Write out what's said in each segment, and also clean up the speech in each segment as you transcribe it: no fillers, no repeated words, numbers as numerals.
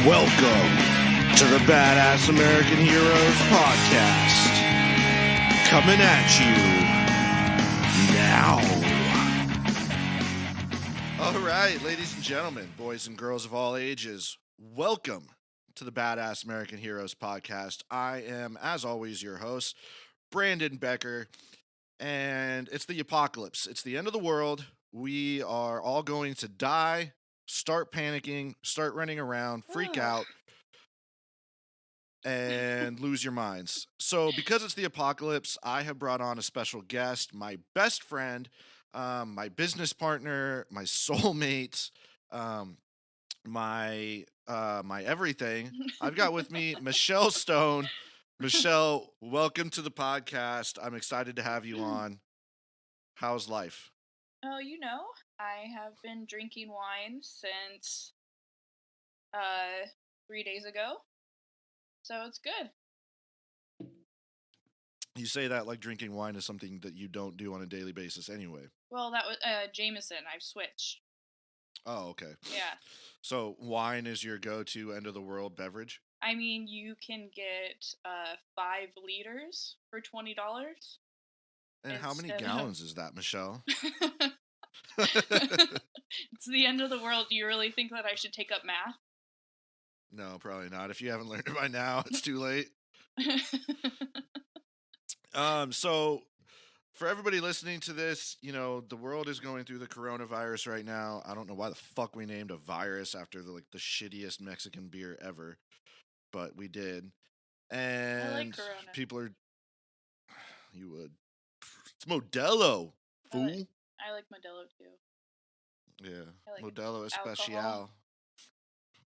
Welcome to the Badass American Heroes podcast. Coming at you now. All right, ladies and gentlemen, boys and girls of all ages, welcome to the Badass American Heroes podcast. I am, as always, your host, Brandon Becker, and it's the apocalypse. It's the end of the world. We are all going to die, start panicking, start running around, freak out, and lose your minds. So because it's the apocalypse, I have brought on a special guest, my best friend, my business partner, my soulmate, my everything. I've got with me Michelle Stone. Michelle, welcome to the podcast. I'm excited to have you on. How's life? Oh, I have been drinking wine since 3 days ago. So it's good. You say that like drinking wine is something that you don't do on a daily basis anyway. Well, that was Jameson. I've switched. Oh, okay. Yeah. So wine is your go-to end-of-the-world beverage? I mean, you can get 5 liters for $20. And how many gallons is that, Michelle? It's the end of the world. Do you really think that I should take up math? No, probably not. If you haven't learned it by now, it's too late. So for everybody listening to this, the world is going through the coronavirus right now. I don't know why the fuck we named a virus after the shittiest Mexican beer ever, but we did. And I like Corona. People are, you would. It's Modelo, fool. I like Modelo too. Yeah, like Modelo Especial.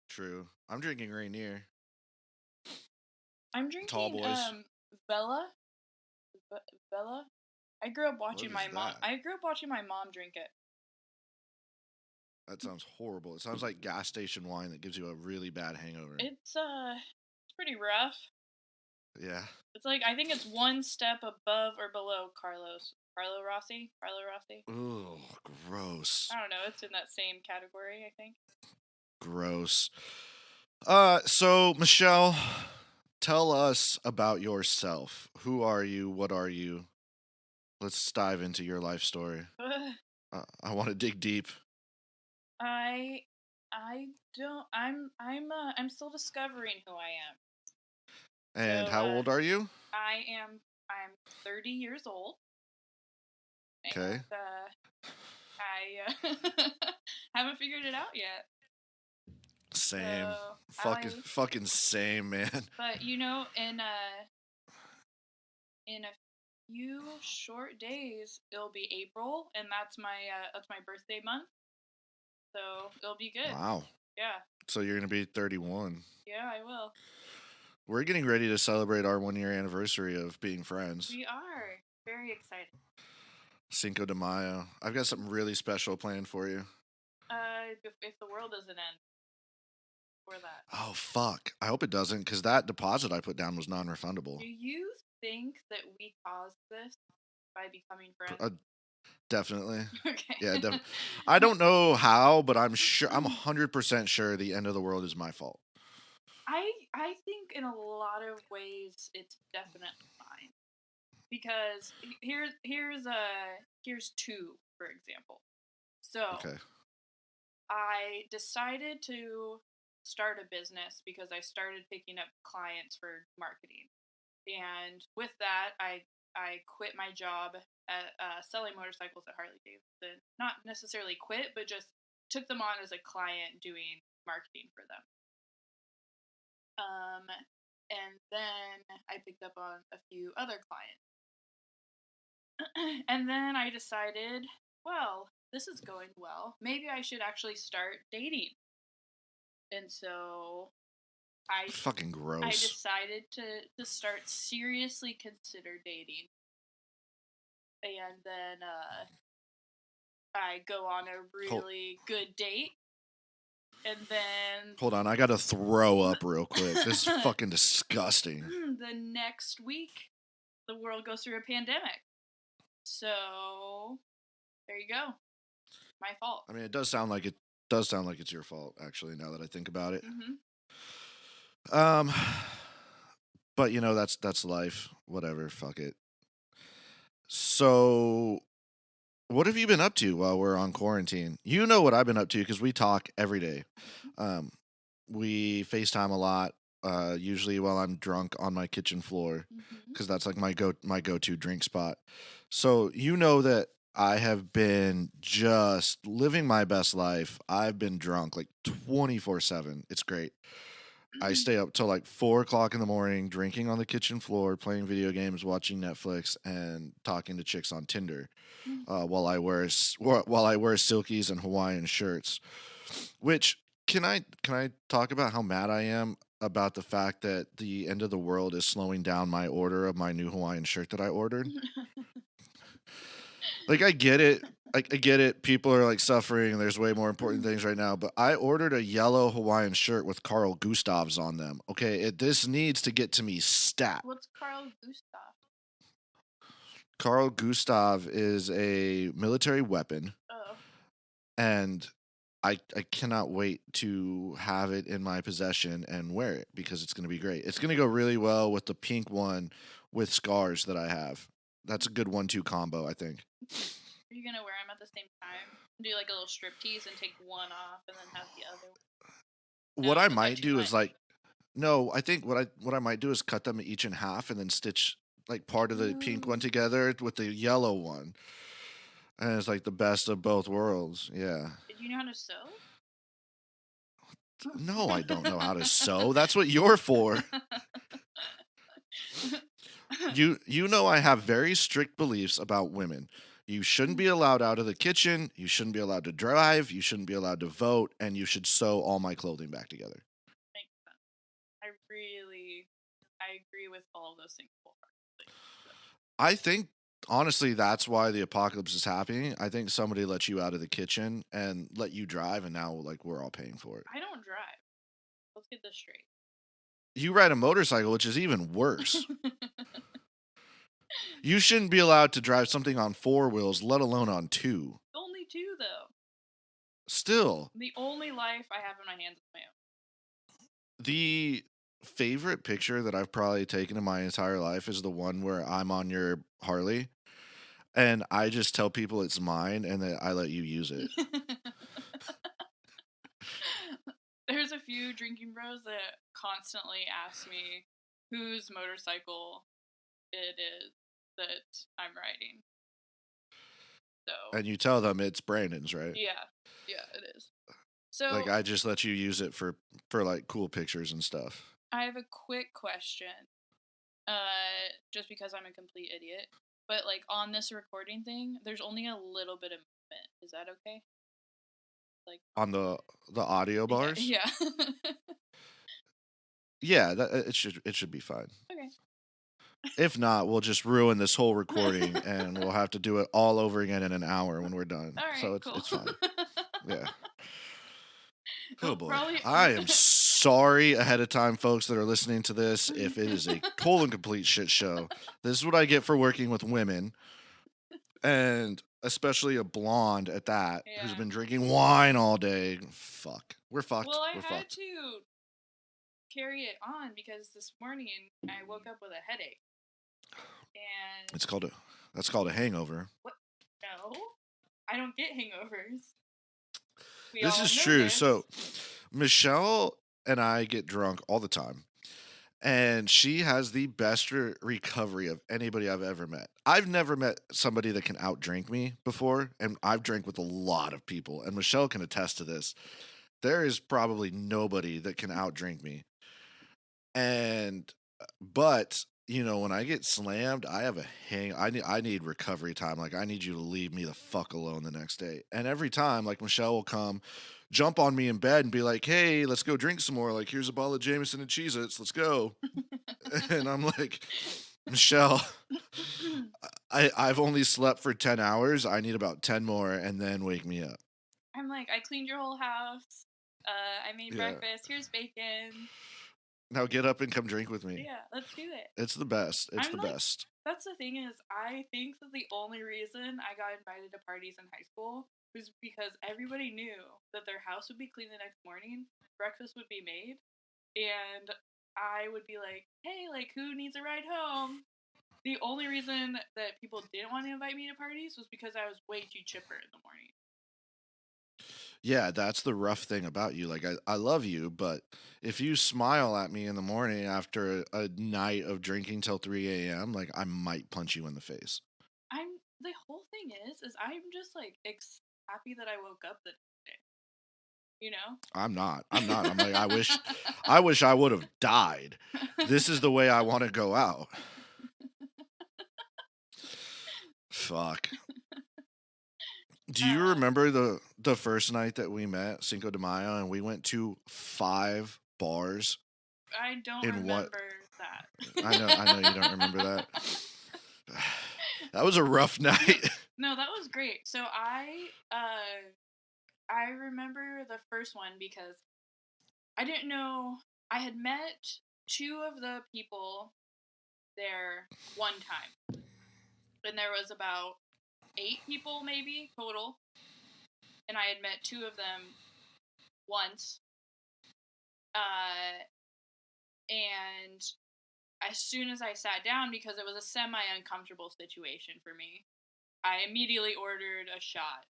True. I'm drinking Rainier. I'm drinking Tall boys. Bella. Bella. I grew up watching my mom. That? I grew up watching my mom drink it. That sounds horrible. It sounds like gas station wine that gives you a really bad hangover. It's pretty rough. Yeah. It's like, I think it's one step above or below Carlo Rossi. Ooh, gross. I don't know. It's in that same category, I think. Gross. So Michelle, tell us about yourself. Who are you? What are you? Let's dive into your life story. I want to dig deep. I don't. I'm still discovering who I am. And so, how old are you? I'm 30 years old. Okay. And, I haven't figured it out yet. Same. So fucking same, man. But in a few short days it'll be April, and that's my birthday month. So it'll be good. Wow. Yeah. So you're gonna be 31. Yeah, I will. We're getting ready to celebrate our 1-year anniversary of being friends. We are. Very excited. Cinco de Mayo. I've got something really special planned for you. If the world doesn't end for that. Oh, fuck. I hope it doesn't, because that deposit I put down was non-refundable. Do you think that we caused this by becoming friends? Definitely. Okay. Yeah, definitely. I don't know how, but I'm 100% sure the end of the world is my fault. I think in a lot of ways it's definitely mine, because here's two, for example. So okay. I decided to start a business because I started picking up clients for marketing, and with that I quit my job at selling motorcycles at Harley Davidson. Not necessarily quit, but just took them on as a client doing marketing for them. And then I picked up on a few other clients. And then I decided, well, this is going well. Maybe I should actually start dating. And so fucking gross. I decided to start seriously consider dating. And then I go on a really good date. And then... Hold on, I gotta throw up real quick. This is fucking disgusting. The next week, the world goes through a pandemic. So, there you go. My fault. I mean, it does sound like it's your fault, actually, now that I think about it. Mm-hmm. Um, but that's life. Whatever, fuck it. So, what have you been up to while we're on quarantine? You know what I've been up to because we talk every day. Um, we FaceTime a lot. Usually while I'm drunk on my kitchen floor, Mm-hmm. because that's like my go to drink spot. So you know that I have been just living my best life. I've been drunk like 24/7. It's great. I stay up till like 4 o'clock in the morning, drinking on the kitchen floor, playing video games, watching Netflix, and talking to chicks on Tinder while I wear silkies and Hawaiian shirts. Which can I talk about how mad I am about the fact that the end of the world is slowing down my order of my new Hawaiian shirt that I ordered? Like I get it. I get it. People are like suffering and there's way more important things right now, but I ordered a yellow Hawaiian shirt with Carl Gustavs on them. Okay, this needs to get to me stat. What's Carl Gustav? Carl Gustav is a military weapon, Oh. and I cannot wait to have it in my possession and wear it because it's going to be great. It's going to go really well with the pink one with scars that I have. That's a good 1-2 combo, I think. Are you gonna wear them at the same time? Do like a little strip tease and take one off and then have the other? What No, I is that might too do is much? like no, I think what I might do is cut them each in half and then stitch like part of the pink one Ooh. together with the yellow one. And it's like the best of both worlds. Yeah. Did you know how to sew? No, I don't know how to sew. That's what you're for. You know I have very strict beliefs about women. You shouldn't be allowed out of the kitchen, you shouldn't be allowed to drive, you shouldn't be allowed to vote, and you should sew all my clothing back together. Makes sense. I agree with all of those things wholeheartedly. I think honestly that's why the apocalypse is happening. I think somebody let you out of the kitchen and let you drive and now like we're all paying for it. I don't drive. Let's get this straight. You ride a motorcycle, which is even worse. You shouldn't be allowed to drive something on four wheels, let alone on two. Only two though. Still, The only life I have in my hands is my own. the favorite picture that I've probably taken in my entire life is the one where I'm on your Harley and I just tell people it's mine and that I let you use it. There's a few drinking bros that constantly ask me whose motorcycle it is that I'm riding. So And you tell them it's Brandon's, right? yeah, yeah, it is. Like So I just let you use it for like cool pictures and stuff. I have a quick question. Just because I'm a complete idiot, but like on this recording thing, there's only a little bit of movement. Is that okay? Like On the audio yeah, bars? yeah. Yeah, it should be fine. Okay. If not, we'll just ruin this whole recording and we'll have to do it all over again in an hour when we're done. All So right, it's cool. it's fine. Yeah. Oh It'll boy. probably I am sorry ahead of time, folks that are listening to this, if it is a whole and complete shit show. This is what I get for working with women, and especially a blonde at that, who's yeah. been drinking wine all day. Fuck. We're Well, fucked. I We're had fucked. to carry it on because this morning I woke up with a headache. And It's called a that's called a hangover. what? No, I don't get hangovers. We This all is know true. this. So Michelle and I get drunk all the time. And she has the best recovery of anybody I've ever met. I've never met somebody that can outdrink me before, and I've drank with a lot of people, and Michelle can attest to this. There is probably nobody that can outdrink me. And but when I get slammed, I have a hang. I need recovery time. Like I need you to leave me the fuck alone the next day. And every time, like Michelle will come, jump on me in bed and be like, "Hey, let's go drink some more. Like here's a bottle of Jameson and Cheez-Its. Let's go." And I'm like, Michelle, I've only slept for 10 hours. I need about 10 more and then wake me up. I'm like, I cleaned your whole house. I made Yeah. breakfast. Here's bacon. Now get up and come drink with me. Yeah, let's do it. It's the best. It's I'm the like, best. that's the thing is, I think that the only reason I got invited to parties in high school was because everybody knew that their house would be clean the next morning, breakfast would be made, and I would be like, hey, like, who needs a ride home? The only reason that people didn't want to invite me to parties was because I was way too chipper in the morning. Yeah, that's the rough thing about you. Like, I love you, but if you smile at me in the morning after a night of drinking till 3 a.m., like, I might punch you in the face. The whole thing is I'm just like happy that I woke up the next day, you know? I'm not. I'm not. I'm like, I wish I would have died. This is the way I want to go out. Fuck. Do you uh, remember the first night that we met, Cinco de Mayo, and we went to 5 bars I don't in what? remember that. I know you don't remember that. That was a rough night. No, that was great. So I remember the first one because I didn't know I had met two of the people there one time. And there was about 8 people maybe total. And I had met two of them once. Uh and as soon as I sat down, because it was a semi uncomfortable situation for me, I immediately ordered a shot.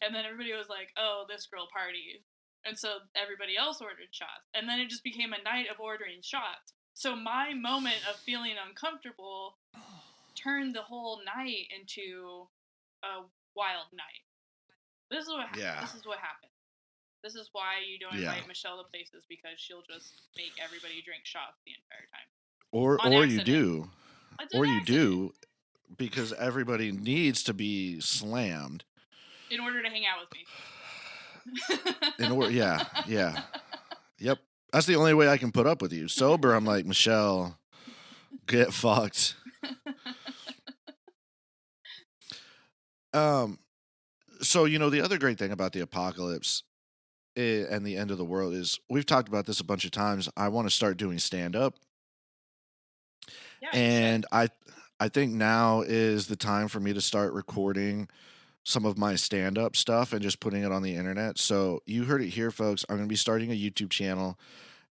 And then everybody was like, oh, this girl parties. And so everybody else ordered shots. And then it just became a night of ordering shots. So my moment of feeling uncomfortable turned the whole night into a wild night. Yeah. This is what happened. This is why you don't Yeah. invite Michelle to places, because she'll just make everybody drink shots the entire time. On Or you accident. do. It's an Or you accident. do because everybody needs to be slammed. In order to hang out with me. Yeah, yeah. Yep. That's the only way I can put up with you. Sober, I'm like, Michelle, get fucked. Um, so the other great thing about the apocalypse and the end of the world is we've talked about this a bunch of times. I want to start doing stand up, Yeah, you should. and I think now is the time for me to start recording some of my stand up stuff and just putting it on the internet. So you heard it here, folks. I'm going to be starting a YouTube channel,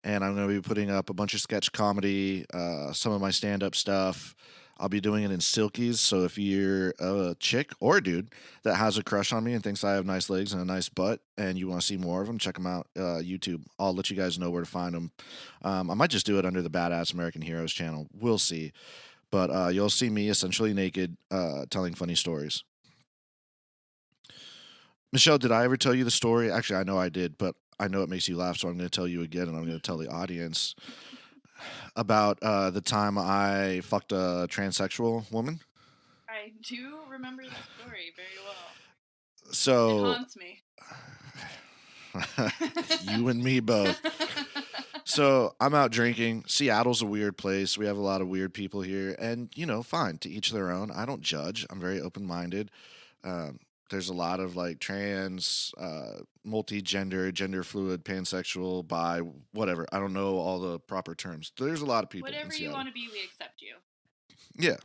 and I'm going to be putting up a bunch of sketch comedy, some of my stand up stuff. I'll be doing it in silkies. So if you're a chick or a dude that has a crush on me and thinks I have nice legs and a nice butt and you want to see more of them, check them out. YouTube. I'll let you guys know where to find them. I might just do it under the Badass American Heroes channel. We'll see. But you'll see me essentially naked telling funny stories. Michelle, did I ever tell you the story? Actually, I know I did, but I know it makes you laugh, so I'm going to tell you again, and I'm going to tell the audience about the time I fucked a transsexual woman. I do remember the story very well. It So, haunts me. you and me both. So, I'm out drinking. Seattle's a weird place. We have a lot of weird people here, and fine, to each their own. I don't judge. I'm very open minded. Um, there's a lot of like trans, multi-gender, gender fluid, pansexual, bi, whatever. I don't know all the proper terms. There's a lot of people in Whatever you Seattle. want to be, we accept you. Yeah,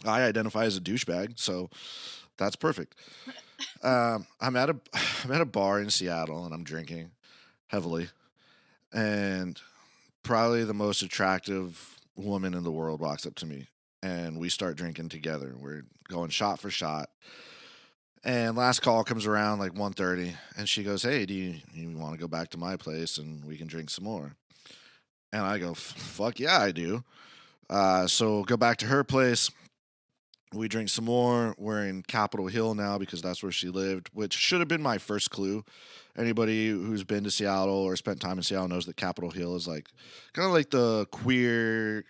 I identify as a douchebag, so that's perfect. I'm at a I'm at a bar in Seattle and I'm drinking heavily, and probably the most attractive woman in the world walks up to me, and we start drinking together. We're going shot for shot. And last call comes around like 1:30, and she goes, "Hey, do you want to go back to my place and we can drink some more?" And I go, "Fuck yeah, I do." So go back to her place. We drink some more. We're in Capitol Hill now because that's where she lived, which should have been my first clue. Anybody who's been to Seattle or spent time in Seattle knows that Capitol Hill is like kind of like the queer,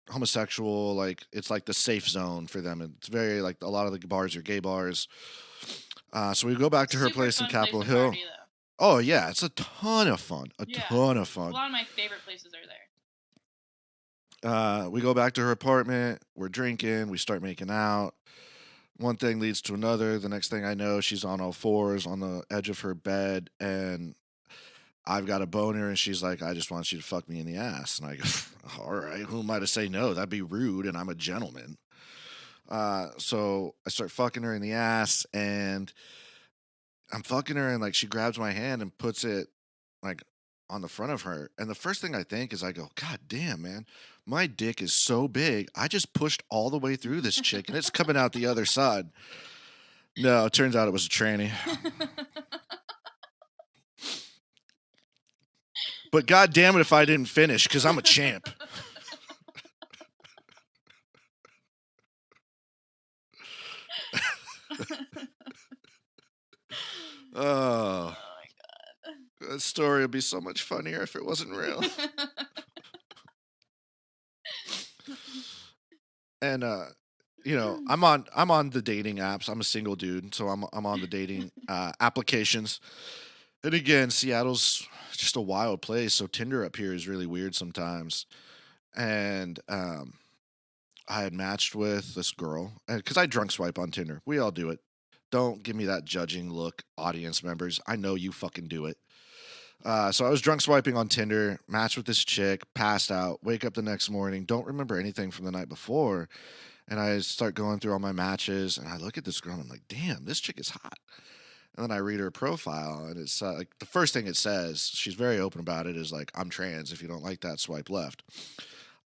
homosexual, like it's like the safe zone for them. It's very like a lot of the bars are gay bars. So we go back to her Super place in fun place Capitol to Hill. party, though. Oh yeah, it's a ton of fun. A Yeah. ton of A fun. lot of my favorite places are there. We go back to her apartment. We're drinking. We start making out. One thing leads to another. The next thing I know, she's on all fours on the edge of her bed, and I've got a boner, and she's like, "I just want you to fuck me in the ass." And I go, "All right, who am I to say no? That'd be rude, and I'm a gentleman." So I start fucking her in the ass, and I'm fucking her, and like she grabs my hand and puts it like on the front of her. And the first thing I think is I go, God damn, man, my dick is so big. I just pushed all the way through this chick and it's coming out the other side. No, it turns out it was a tranny. But God damn it if I didn't finish, because I'm a champ. Oh, Oh my god. that story would be so much funnier if it wasn't real. And I'm on the dating apps. I'm a single dude, so I'm on the dating applications. And again, Seattle's just a wild place, so Tinder up here is really weird sometimes. And I had matched with this girl because I drunk swipe on Tinder. We all do it. Don't give me that judging look, audience members. I know you fucking do it. So I was drunk swiping on Tinder, matched with this chick, passed out, wake up the next morning, don't remember anything from the night before. And I start going through all my matches and I look at this girl and I'm like, damn, this chick is hot. And then I read her profile and it's like the first thing it says, she's very open about it, is like, I'm trans. If you don't like that, swipe left.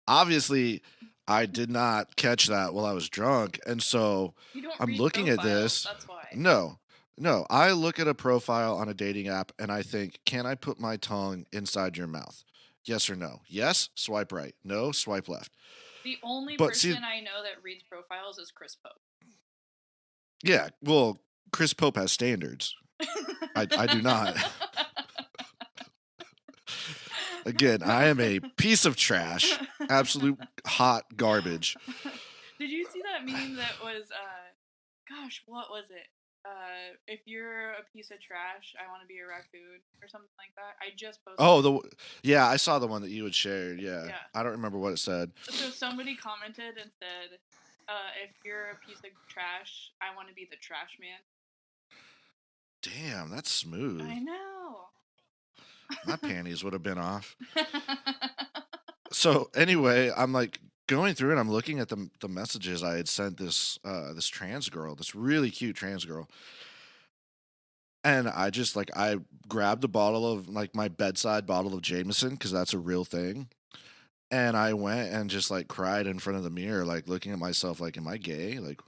Obviously, I did not catch that while I was drunk. And so You don't I'm read looking at profiles, this. that's why. No, no. I look at a profile on a dating app and I think, can I put my tongue inside your mouth? Yes or no? Yes, swipe right. No, swipe left. The only But see, person I know that reads profiles is Chris Pope. yeah, well, Chris Pope has standards. I do not. Again, I am a piece of trash, absolute hot garbage. Did you see that meme that was, gosh, what was it? If you're a piece of trash, I want to be a raccoon or something like that. I just posted. Oh, yeah, I saw the one that you had shared. Yeah, Yeah. I don't remember what it said. So somebody commented and said, if you're a piece of trash, I want to be the trash man. Damn, that's smooth. I know. My panties would have been off. So anyway, I'm like going through and I'm looking at the messages I had sent this trans girl, this really cute trans girl. And I just like I grabbed a bottle of like my bedside bottle of Jameson because that's a real thing. And I went and just like cried in front of the mirror, like looking at myself like, am I gay? Like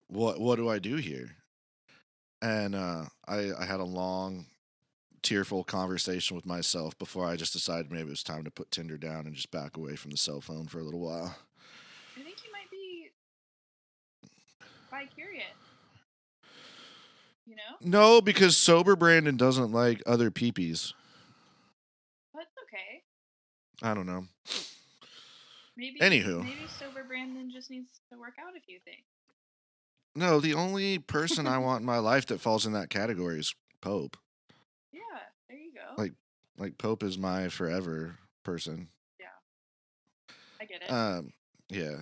what do I do here? And I had a long tearful conversation with myself before I just decided maybe it was time to put Tinder down and just back away from the cell phone for a little while. I think you might be bi-curious. You know? No, because sober Brandon doesn't like other peepees. That's okay. I don't know. Maybe Anywho. maybe sober Brandon just needs to work out a few things. No, the only person I want in my life that falls in that category is Pope. Yeah, there you go. Like Pope is my forever person. Yeah. I get it. Yeah.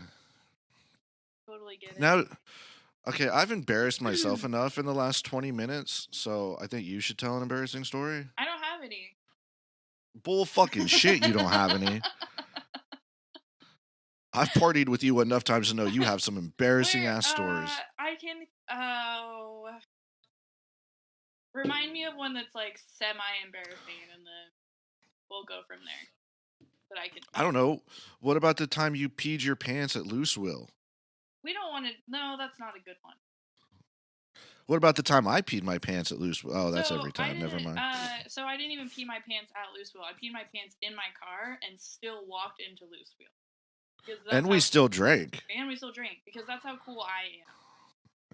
Totally get it. Now, okay, I've embarrassed myself enough in the last 20 minutes, so I think you should tell an embarrassing story. I don't have any. Bull fucking shit, you don't have any. I've partied with you enough times to know you have some embarrassing ass stories. I can. Oh. Remind me of one that's like semi-embarrassing, and then we'll go from there. That I can. I don't know. What about the time you peed your pants at Looseville? We don't want to. No, that's not a good one. What about the time I peed my pants at Looseville? Oh, that's every time. Never mind. So I didn't even pee my pants at Looseville. I peed my pants in my car and still walked into Looseville. And we still drank. And we still drink because that's how cool I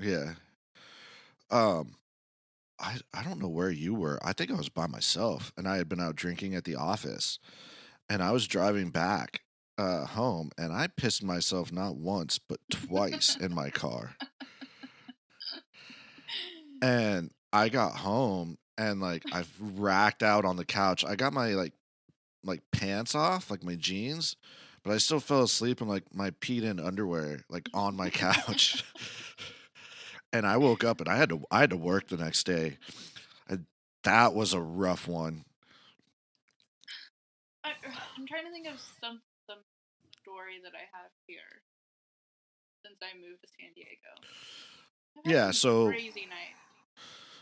am. Yeah. I don't know where you were. I think I was by myself and I had been out drinking at the office and I was driving back home and I pissed myself not once but twice in my car. And I got home and like I've racked out on the couch. I got my like pants off, like my jeans, but I still fell asleep in like my peed in underwear, like on my couch. And I woke up and I had to work the next day. And that was a rough one. I'm trying to think of some story that I have here since I moved to San Diego. Yeah, so crazy night.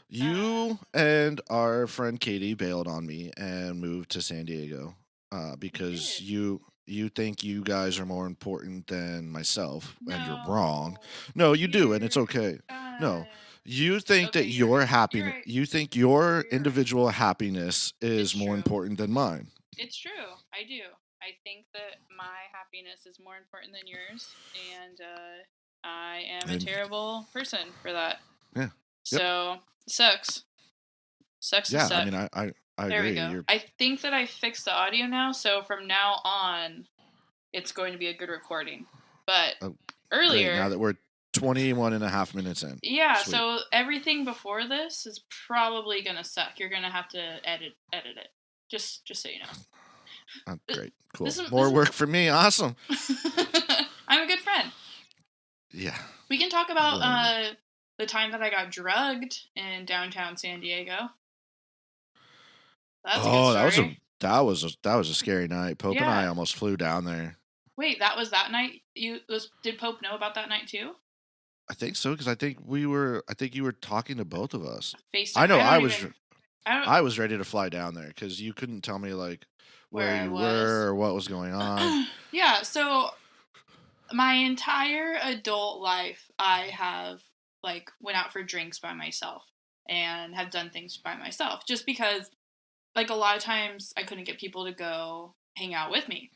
You and our friend Katie bailed on me and moved to San Diego I because did. you think you guys are more important than myself, and you're wrong. No, No, you do, and it's you're. okay. No, Uh, you think that okay, you're your right. You're happiness, right. you think your You're right. individual happiness is It's more true. important than mine. It's true. I do. I think that my happiness is more important than yours, and I am a And terrible person for that. yeah, yep, So sucks. Sucks to yeah. I suck. mean, I There we agree. go. You're I think that I fixed the audio now, so from now on, it's going to be a good recording. But oh, great. Now earlier, that we're 21 and a half minutes in, yeah. sweet. So everything before this is probably gonna suck. You're gonna have to edit it. Just so you know. Great, cool. This is More work for me. Awesome. I'm a good friend. Yeah, We can talk about whatever. the time that I got drugged in downtown San Diego. That's a good Oh, story. that was a scary night. Pope and I Yeah. almost flew down there. Wait, that was that night. Did Pope know about that night too? I think so because I think you were talking to both of us. I FaceTime. know I don't I was ready to fly down there because you couldn't tell me like where where I you was. were or what was going on. Yeah, so my entire adult life I have like went out for drinks by myself and have done things by myself just because like a lot of times I couldn't get people to go hang out with me.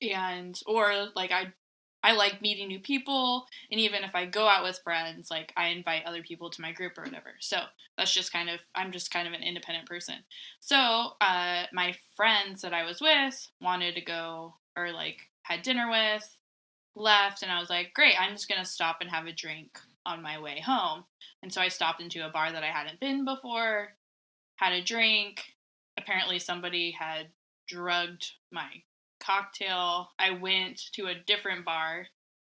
And or like I like meeting new people, and even if I go out with friends, like I invite other people to my group or whatever. So that's just kind of I'm just kind of an independent person. So my friends that I was with wanted to go or like had dinner with left, and I was like, great, I'm just gonna stop and have a drink on my way home. And so I stopped into a bar that I hadn't been before, had a drink. Apparently, somebody had drugged my cocktail. I went to a different bar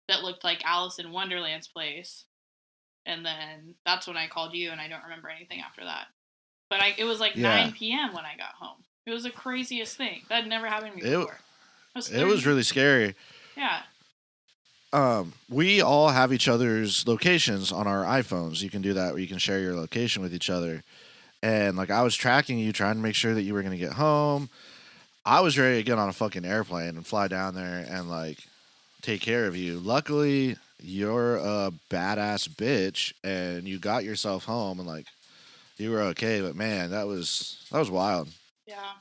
that looked like Alice in Wonderland's place. And then that's when I called you, and I don't remember anything after that. But it was like Yeah, 9 p.m. when I got home. It was the craziest thing. That had never happened to me it before. I was it was 30. really scary. Yeah. We all have each other's locations on our iPhones. You can do that where you can share your location with each other. And like I was tracking you, trying to make sure that you were gonna get home. I was ready to get on a fucking airplane and fly down there and like take care of you. Luckily, you're a badass bitch and you got yourself home and like you were okay. But man, that was wild. Yeah.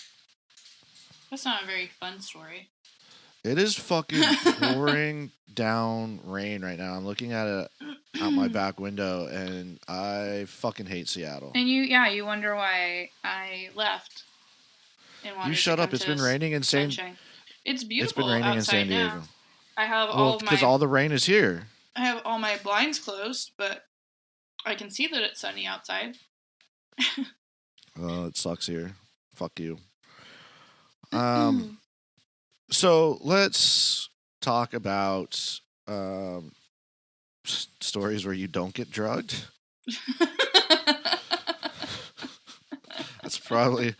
That's not a very fun story. It is fucking pouring down rain right now. I'm looking at it out my And back window and I fucking hate Seattle. you wonder why I left and You wanted to shut up. come to sunshine. It's It's been beautiful raining in San outside now. Diego. I have Well, cuz all the rain is here. blinds closed, but I can see that it's sunny outside. It sucks here. Fuck you. Um So let's talk about stories where you don't get drugged. That's probably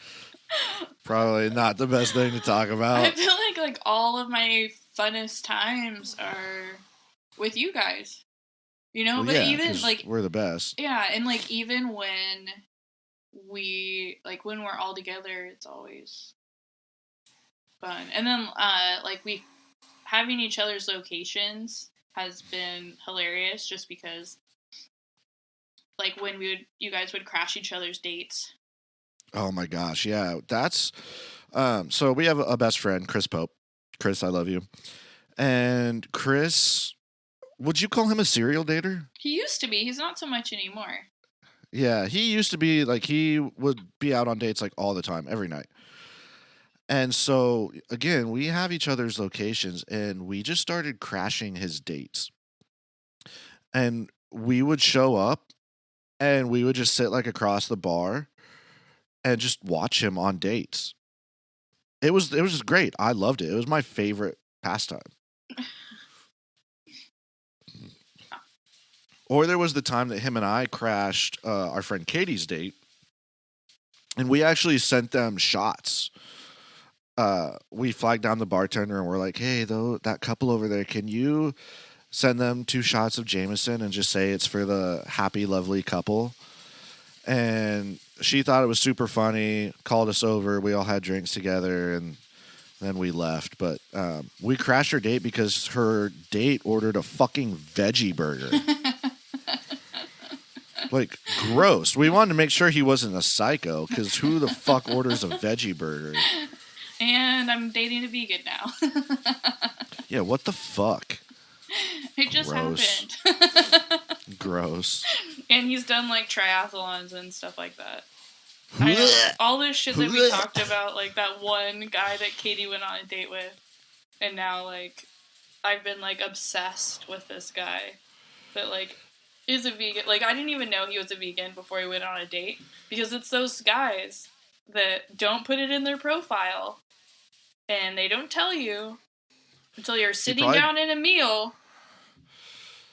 not the best thing to talk I about. feel like all of my funnest times are with you guys. You know, Well, but yeah, even because like we're the best. yeah, and like even when when we're all together, it's always fun. And then like we having each other's locations has been hilarious just because like when you guys would crash each other's dates. Oh my gosh, yeah. That's so we have a best friend, Chris Pope. Chris, I love you. And Chris, would you call him a serial dater? He used to be. He's not so much anymore. Yeah, he used to be like he would be out on dates like all the time, every night. And so again, we have each other's locations and we just started crashing his dates. And we would show up and we would just sit like across the bar and just watch him on dates. It was great. I loved it. It was my favorite pastime. Or there was the time that him and I crashed our friend Katie's date, and we actually sent them shots. We flagged down the bartender and we're like, "Hey, though that couple over there, can you send them 2 shots of Jameson and just say it's for the happy, lovely couple?" And she thought it was super funny, called us over. We all had drinks together, and then we left. But we crashed her date because her date ordered a fucking veggie burger. Like, gross. We wanted to make sure he wasn't a psycho, because who the fuck orders a veggie burger? And I'm dating a vegan now. Yeah, what the fuck? It just Gross. happened. Gross. And he's done like triathlons and stuff like that. I know. All this shit that we talked about, like that one guy that Katie went on a date with, and now like I've been like obsessed with this guy that like is a vegan. Like I didn't even know he was a vegan before we went on a date, because it's those guys that don't put it in their profile and they don't tell you until you're sitting down in a meal.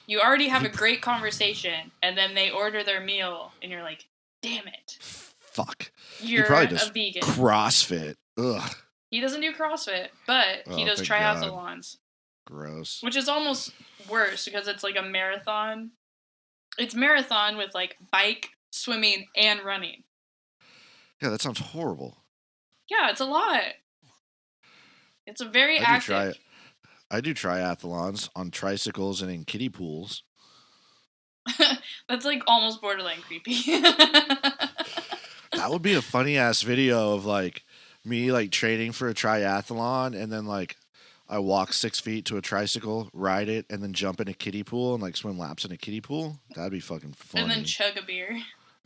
You already have a great conversation, and then they order their meal, and you're like, damn it. Fuck. You're probably a does vegan. CrossFit. Ugh. He doesn't do CrossFit, but he does triathlons. Gross. Which is almost worse, because it's like a marathon. It's marathon with like bike, swimming, and running. Yeah, that sounds horrible. Yeah, it's a lot. It's a very active. I do triathlons on tricycles and in kiddie pools. That's like almost borderline creepy. That would be a funny ass video of like me like training for a triathlon, and then like I walk 6 feet to a tricycle, ride it, and then jump in a kiddie pool and like swim laps in a kiddie pool. That'd be fucking funny. And then chug a beer.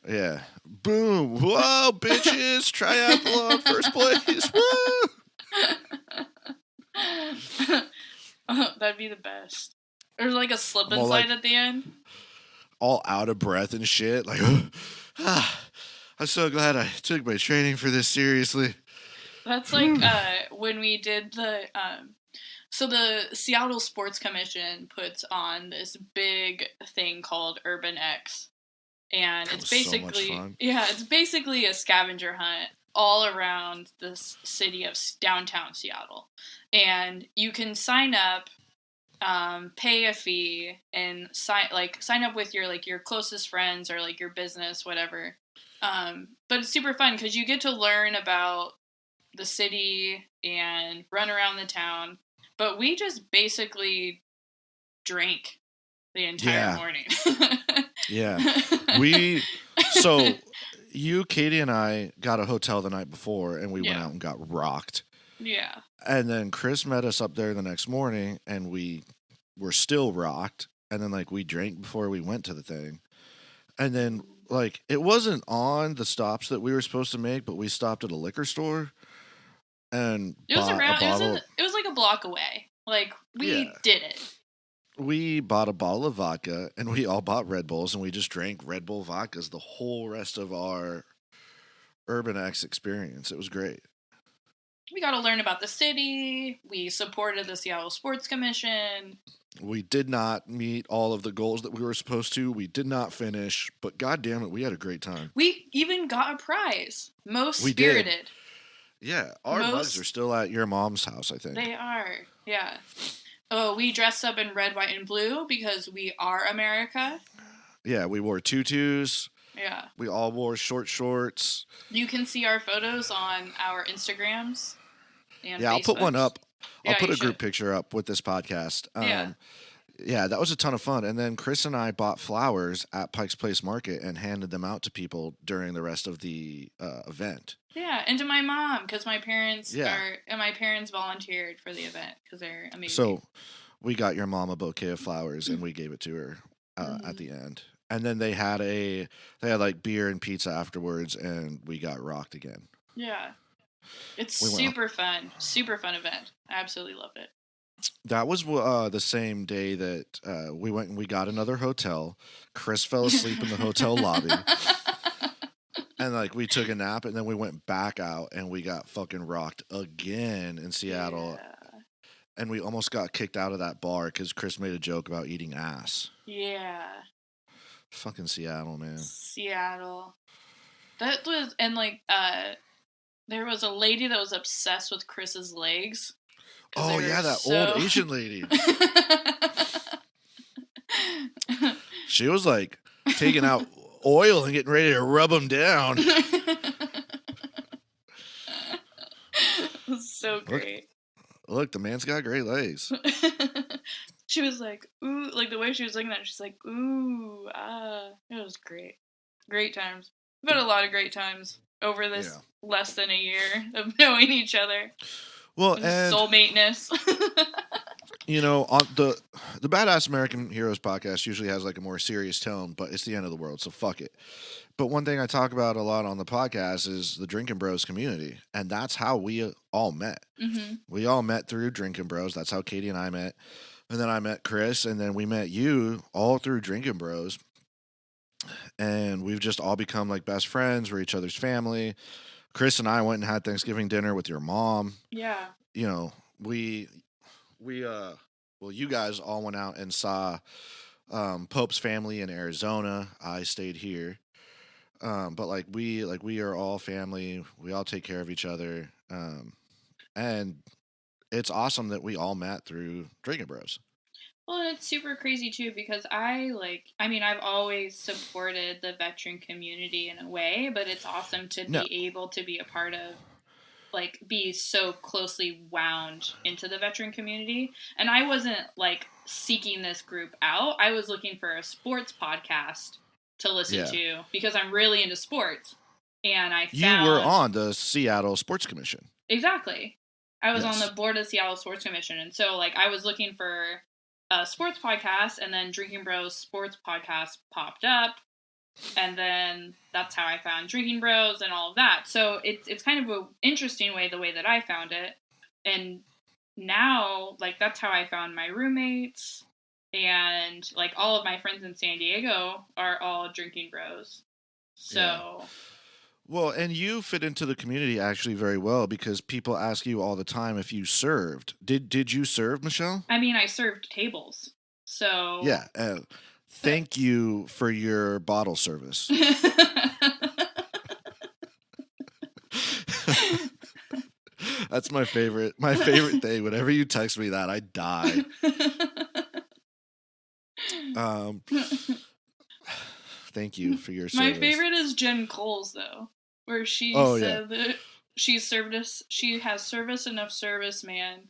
Yeah. Boom. Whoa, bitches. Triathlon first place. Woo. Oh, that'd be the best. Or like a slip and slide at the end. All out of breath and shit. Like, I'm so glad I took my training for this seriously. That's like when we did the so the Seattle Sports Commission puts on this big thing called Urban X. And it's basically so much fun. Yeah, it's basically a scavenger hunt all around this city of downtown Seattle. And you can sign up, pay a fee, and sign up with your closest friends or like your business, whatever. But it's super fun because you get to learn about the city and run around the town. But we just basically drank the entire morning. Yeah. You, Katie, and I got a hotel the night before, and we went out and got rocked. Yeah. And then Chris met us up there the next morning, and we were still rocked. And then, like, we drank before we went to the thing. And then, like, it wasn't on the stops that we were supposed to make, but we stopped at a liquor store and it was bought around, a bottle. It was like a block away. Like, we did it. We bought a bottle of vodka, and we all bought Red Bulls, and we just drank Red Bull vodkas the whole rest of our Urban X experience. It was great. We got to learn about the city. We supported the Seattle Sports Commission. We did not meet all of the goals that we were supposed to. We did not finish, but goddamn it, we had a great time. We even got a prize. Most spirited. Yeah, our mugs are still at your mom's house, I think. They are, yeah. Oh, we dressed up in red, white, and blue because we are America. Yeah, we wore tutus. Yeah. We all wore short shorts. You can see our photos on our Instagrams and I'll put one up. I'll put a group picture up with this podcast. Yeah, that was a ton of fun. And then Chris and I bought flowers at Pike's Place Market and handed them out to people during the rest of the event. Yeah, and to my mom, because my parents volunteered for the event because they're amazing. So we got your mom a bouquet of flowers and we gave it to her at the end. And then they had like beer and pizza afterwards, and we got rocked again. Yeah, it's super fun event. I absolutely loved it. That was the same day that we went and we got another hotel. Chris fell asleep in the hotel lobby. And like we took a nap, and then we went back out and we got fucking rocked again in Seattle. Yeah. And we almost got kicked out of that bar because Chris made a joke about eating ass. Yeah. Fucking Seattle, man. Seattle. That was, and like, there was a lady that was obsessed with Chris's legs. Oh yeah, that old Asian lady. She was like taking out oil and getting ready to rub them down. So Look, great. look, the man's got great legs. She was like, ooh, like the way she was looking at it, she's like, ooh, ah. It was great. Great times. We've had a lot of great times over this Yeah. less than a year of knowing each other. Well, This and soulmateness. on the Badass American Heroes podcast usually has like a more serious tone, but it's the end of the world, so fuck it. But one thing I talk about a lot on the podcast is the Drinking Bros community, and that's how we all met. Mm-hmm. We all met through Drinking Bros. That's how Katie and I met. And then I met Chris, and then we met you all through Drinking Bros. And we've just all become like best friends. We're each other's family. Chris and I went and had Thanksgiving dinner with your mom. Yeah. You know, we well, you guys all went out and saw Pope's family in Arizona. I stayed here. But like we are all family. We all take care of each other. And it's awesome that we all met through Drinking Bros. Well, and it's super crazy too because I mean, I've always supported the veteran community in a way, but it's awesome to No, be able to be a part of, like, be so closely wound into the veteran community. And I wasn't like seeking this group out. I was looking for a sports podcast to listen yeah. to because I'm really into sports. And I You were found on the Seattle Sports Commission. exactly. I was on the Yes. board of Seattle Sports Commission, and so like I was looking for a sports podcast, and then Drinking Bros Sports Podcast popped up, and then that's how I found Drinking Bros and all of that. So it's kind of an interesting way, the way that I found it, and now like that's how I found my roommates, and like all of my friends in San Diego are all Drinking Bros. Yeah. So Well, and you fit into the community actually very well because people ask you all the time if you served. Did you serve, Michelle? I mean, I served tables, so. Yeah. Thank you for your bottle service. That's my favorite. My favorite thing. Whenever you text me that, I die. Um, thank you for your My service. favorite is Jen Cole's though, where she Oh yeah, said that she has service enough serviceman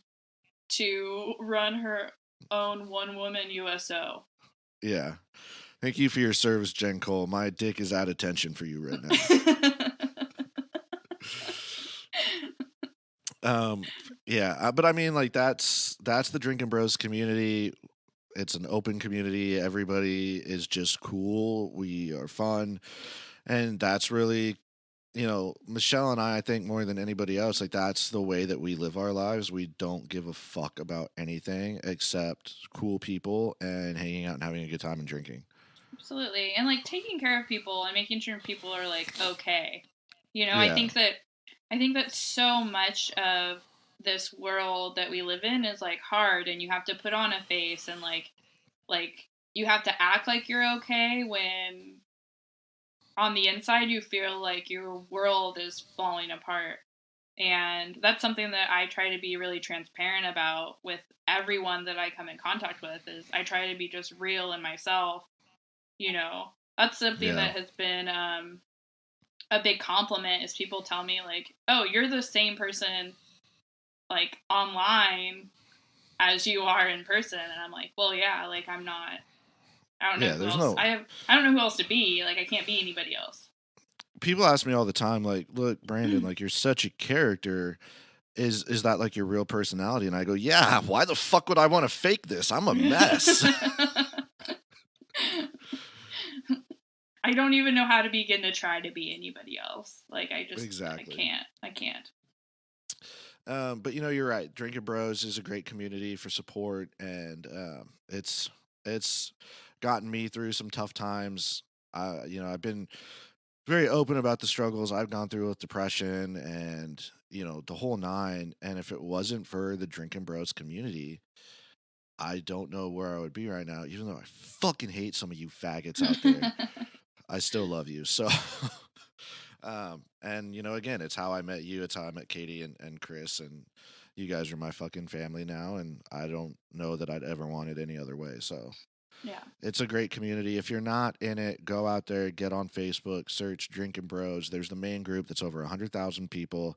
to run her own one woman USO. yeah. Thank you for your service, Jen Cole. My dick is at attention for you right now. Um, yeah, but I mean, like that's the Drinking Bros community. It's an open community. Everybody is just cool. We are fun, and that's really, Michelle and I think more than anybody else, like that's the way that we live our lives. We don't give a fuck about anything except cool people and hanging out and having a good time and drinking. Absolutely. And like taking care of people and making sure people are like okay. You know, Yeah, I think that so much of this world that we live in is like hard, and you have to put on a face, and like you have to act like you're okay when on the inside you feel like your world is falling apart. And that's something that I try to be really transparent about with everyone that I come in contact with, is I try to be just real in myself. You know, that's something yeah, that has been a big compliment, is people tell me like, oh, you're the same person like online as you are in person. And I'm like, well, yeah, like I'm not, I don't know yeah. who There's else no I don't know who else to be. Like I can't be anybody else. people ask me all the time, like, look, Brandon, like you're such a character. Is that like your real personality? And I go, yeah. Why the fuck would I want to fake this? I'm a mess. I don't even know how to begin to try to be anybody else. Like I Exactly. can't. I can't. But you're right. Drinking Bros is a great community for support, and it's gotten me through some tough times. I've been very open about the struggles I've gone through with depression and the whole nine. And if it wasn't for the Drinking Bros community, I don't know where I would be right now. Even though I fucking hate some of you faggots out there, I still love you. So, and again, it's how I met you. It's how I met Katie and Chris, and you guys are my fucking family now. And I don't know that I'd ever want it any other way. So, Yeah. It's a great community. If you're not in it, go out there, get on Facebook, search Drinking Bros. There's the main group that's over 100,000 people.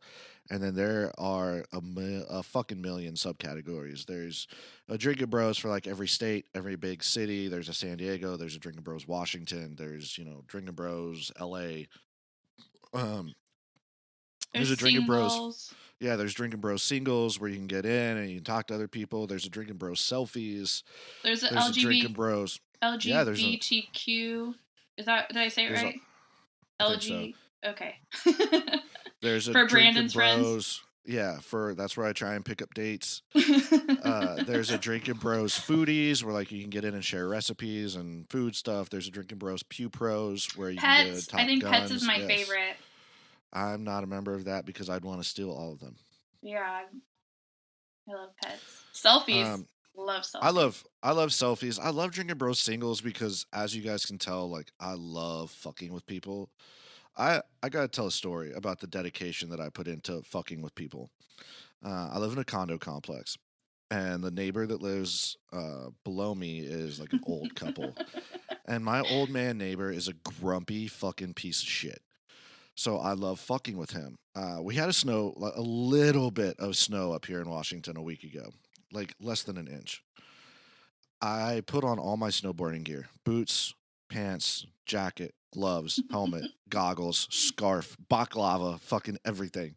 And then there are a fucking million subcategories. There's a Drinking Bros for like every state, every big city. There's a San Diego. There's a Drinking Bros Washington. There's, Drinking Bros LA. Um, there's There's a Drinking Bros. singles. Yeah, there's Drinking Bros singles where you can get in and you can talk to other people. There's a Drinking Bros selfies. There's a There's a Drinking Bros. Yeah, LGBTQ. Is that, did I say it there's a right? I think so. LG. Okay. There's a For Drinking Brandon's friends. Bros. Yeah, that's where I try and pick up dates. There's a Drinking Bros foodies where like you can get in and share recipes and food stuff. There's a Drinking Bros Pew Pros where you can get Pets. I Top think Pets is Guns. my Yes, favorite. I'm not a member of that because I'd want to steal all of them. Yeah, I love Pets. Selfies. Um, Love selfies. I love selfies. I love Drinking Bros singles because as you guys can tell, like I love fucking with people. I gotta tell a story about the dedication that I put into fucking with people. I live in a condo complex, and the neighbor that lives below me is like an old couple, and my old man neighbor is a grumpy fucking piece of shit. So I love fucking with him. We had a little bit of snow up here in Washington a week ago, like less than an inch. I put on all my snowboarding gear: boots, pants, jacket, gloves, helmet, goggles, scarf, baklava, fucking everything.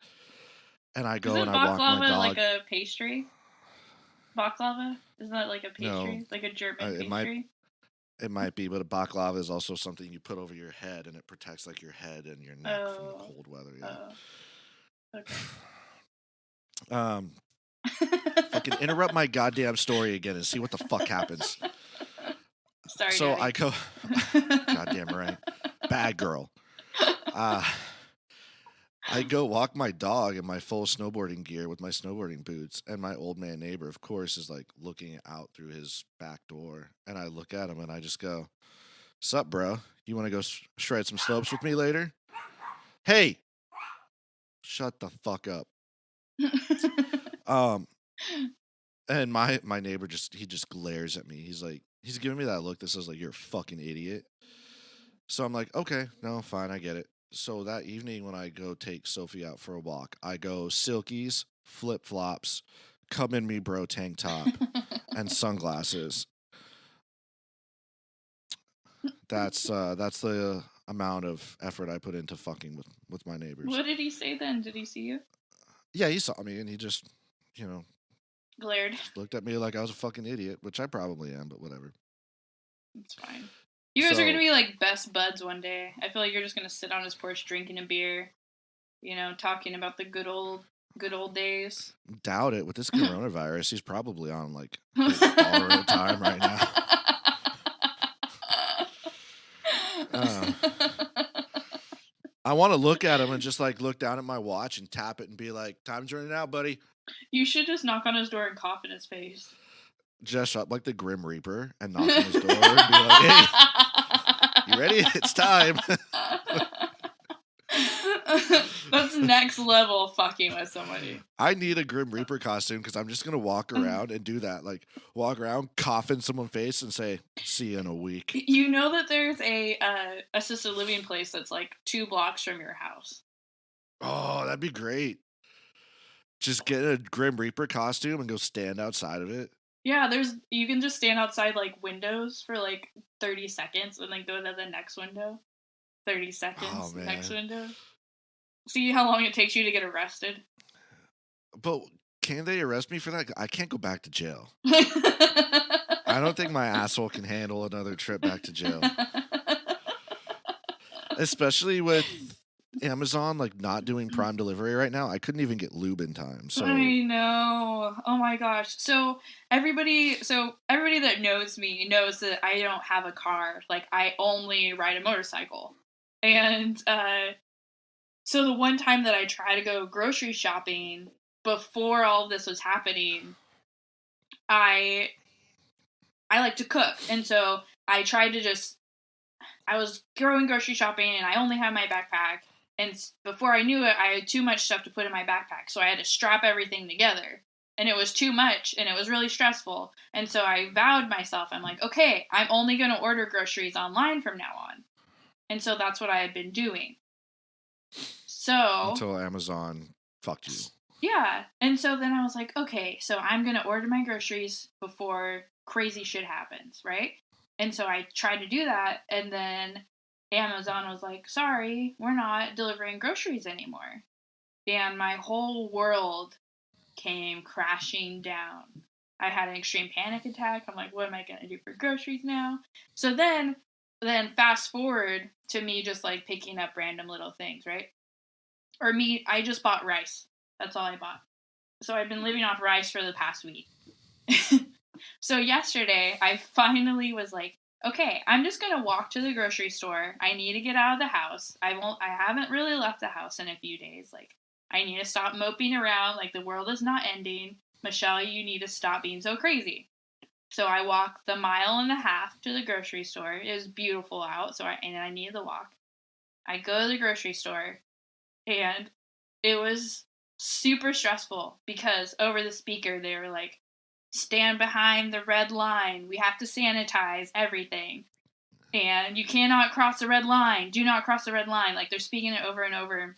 And I go and Isn't I walk my baklava like dog. a pastry? Baklava? Isn't that like a No, pastry? Like a German it might pastry? it might be, but a baklava is also something you put over your head, and it protects like your head and your neck from the Oh. cold weather. Yeah. Oh. Okay. Um, fucking interrupt my goddamn story again and see what the fuck happens. Sorry, So Daddy. I go, goddamn right, bad girl. Uh, I go walk my dog in my full snowboarding gear with my snowboarding boots, and my old man neighbor, of course, is like looking out through his back door, and I look at him and I just go, "Sup, bro? You want to go shred some slopes with me later?" Hey, shut the fuck up. Um, and my neighbor just glares at me. He's giving me that look that says like you're a fucking idiot. So I'm like, okay, no, fine, I get it. So that evening when I go take Sophie out for a walk, I go silkies, flip flops, come in me bro tank top, and sunglasses. That's the amount of effort I put into fucking with my neighbors. What did he say then? Did he see you? Yeah, he saw me and he just, Glared. just looked at me like I was a fucking idiot, which I probably am, but whatever. It's fine. You guys are gonna be like best buds one day. I feel like you're just gonna sit on his porch drinking a beer, talking about the good old days. Doubt it. With this coronavirus, he's probably on like borrowed time right now. I want to look at him and just like look down at my watch and tap it and be like, "Time's running out, buddy." You should just knock on his door and cough in his face. Just up like the Grim Reaper and knock on his door and be like, "Hey, you ready? It's time." That's next level fucking with somebody. I need a Grim Reaper costume because I'm just gonna walk around and do that. Like walk around, cough in someone's face, and say, "See you in a week." You know that there's a assisted living place that's like 2 blocks from your house. Oh, that'd be great. Just get a Grim Reaper costume and go stand outside of it. Yeah, you can just stand outside like windows for like 30 seconds and then go to the next window. 30 seconds, Oh next man. window. See how long it takes you to get arrested? But can they arrest me for that? I can't go back to jail. I don't think my asshole can handle another trip back to jail. Especially with Amazon like not doing Prime delivery right now. I couldn't even get lube in time. So I know. Oh my gosh. So everybody that knows me knows that I don't have a car. Like I only ride a motorcycle. And so the one time that I tried to go grocery shopping before all this was happening, I like to cook. And so I tried to I was going grocery shopping and I only had my backpack. And before I knew it, I had too much stuff to put in my backpack. So I had to strap everything together. and it was too much, and it was really stressful. And so I vowed myself, I'm like, okay, I'm only going to order groceries online from now on. And so that's what I had been doing. So Until Amazon fucked you. yeah. And so then I was like, okay, so I'm going to order my groceries before crazy shit happens, right? And so I tried to do that, and then Amazon was like, sorry, we're not delivering groceries anymore. And my whole world came crashing down. I had an extreme panic attack. I'm like, what am I going to do for groceries now? So then fast forward to me just like picking up random little things, right? Or me, I just bought rice. That's all I bought. So I've been living off rice for the past week. So yesterday, I finally was like, okay, I'm just gonna walk to the grocery store. I need to get out of the house. I haven't really left the house in a few days. Like, I need to stop moping around. Like, the world is not ending. Michelle, you need to stop being so crazy. So I walked the 1.5 miles to the grocery store. It was beautiful out, so I needed to walk. I go to the grocery store, and it was super stressful because over the speaker they were like, stand behind the red line, we have to sanitize everything, and you cannot cross the red line, do not cross the red line. Like, they're speaking it over and over,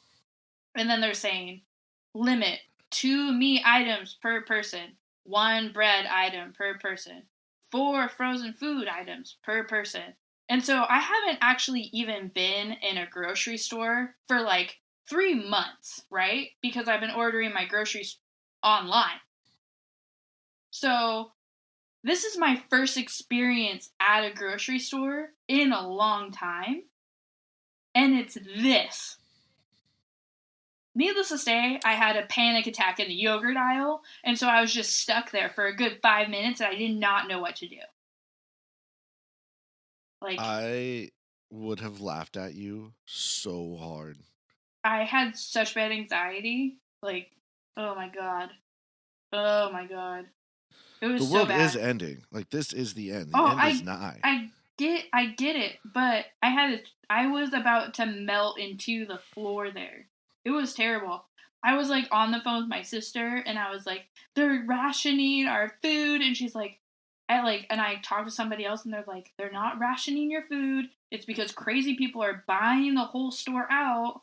and then they're saying limit 2 meat items per person, 1 bread item per person, 4 frozen food items per person. And so I haven't actually even been in a grocery store for like 3 months, right? Because I've been ordering my groceries online. So this is my first experience at a grocery store in a long time. And it's this. Needless to say, I had a panic attack in the yogurt aisle, and so I was just stuck there for a good 5 minutes, and I did not know what to do. Like, I would have laughed at you so hard. I had such bad anxiety. Like, oh my god. Oh my god. It was The so world is bad. ending. Like, this is the end. The Oh, end is nigh. I get it, but I was about to melt into the floor there. It was terrible. I was like on the phone with my sister, and I was like, they're rationing our food, and she's like, and I talked to somebody else, and they're like, they're not rationing your food. It's because crazy people are buying the whole store out.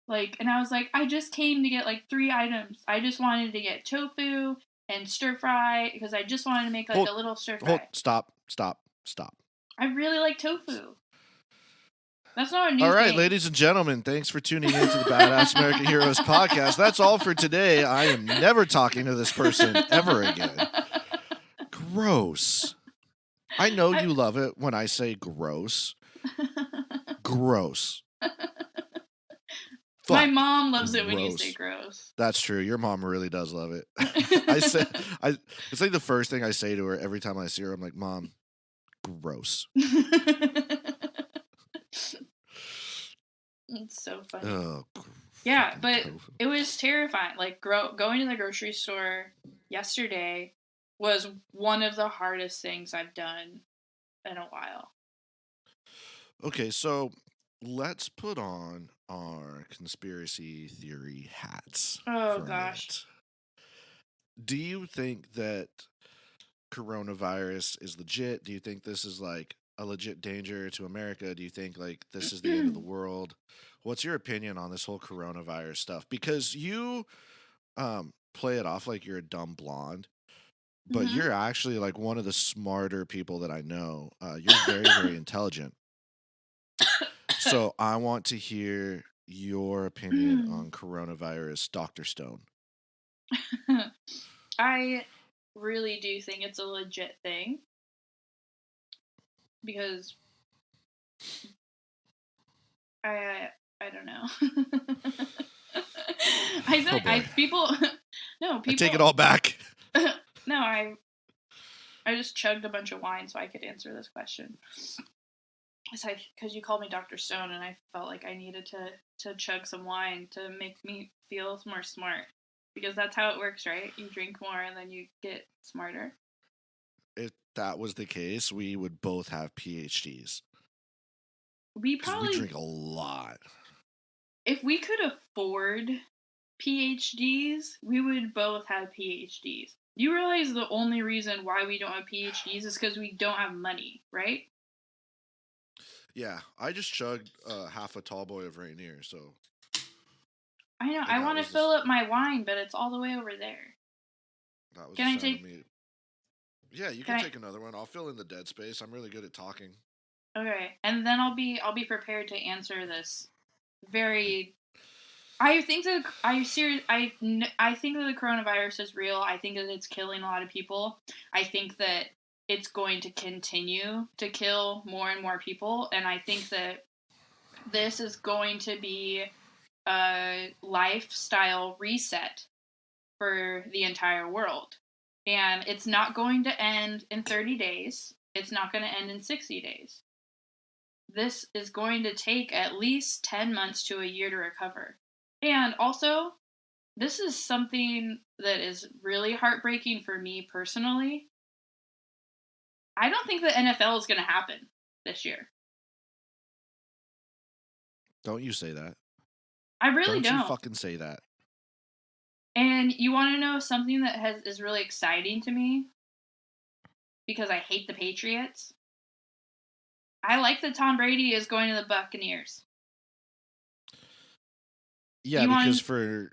Like, and I was like, I just came to get like 3 items. I just wanted to get tofu and stir fry because I just wanted to make like a little stir fry. Stop. I really like tofu. That's not a new All right, thing. ladies and gentlemen, thanks for tuning in to the Badass American Heroes podcast. That's all for today. I am never talking to this person ever again. Gross. I know you love it when I say gross. Gross. My mom loves it when you say gross. gross. That's true. Your mom really does love it. It's like the first thing I say to her every time I see her. I'm like, Mom, gross. It's so funny. Oh, yeah, but tofu. It was terrifying. Like, going to the grocery store yesterday was one of the hardest things I've done in a while. Okay, so let's put on our conspiracy theory hats. Oh gosh. Minute. Do you think that coronavirus is legit? Do you think this is like a legit danger to America? Do you think like this is the end of the world? What's your opinion on this whole coronavirus stuff? Because you play it off like you're a dumb blonde, but Mm-hmm. you're actually like one of the smarter people that I know. You're very, very intelligent. So I want to hear your opinion on coronavirus, Dr. Stone. I really do think it's a legit thing because I don't know. I feel like people no people I take it all back. no, I just chugged a bunch of wine so I could answer this question. It's like because you called me Dr. Stone, and I felt like I needed to chug some wine to make me feel more smart, because that's how it works, right? You drink more and then you get smarter. If that was the case, we would both have PhDs. We probably we drink a lot. If we could afford PhDs, we would both have PhDs. You realize the only reason why we don't have PhDs is because we don't have money, right? Yeah, I just chugged half a tall boy of Rainier, so I know. and I that want to was fill up my wine, but it's all the way over there. the Can I sound of take? me. Yeah, you Can can I? take another one. I'll fill in the dead space. I'm really good at talking. Okay, and then I'll be prepared to answer this very. I think that I think that the coronavirus is real. I think that it's killing a lot of people. I think that it's going to continue to kill more and more people, and I think that this is going to be a lifestyle reset for the entire world. And it's not going to end in 30 days. It's not going to end in 60 days. This is going to take at least 10 months to a year to recover. And also, this is something that is really heartbreaking for me personally. I don't think the NFL is going to happen this year. Don't you say that. I really Don't you don't. fucking say that. And you want to know something that is really exciting to me because I hate the Patriots? I like that Tom Brady is going to the Buccaneers. Yeah, You because want for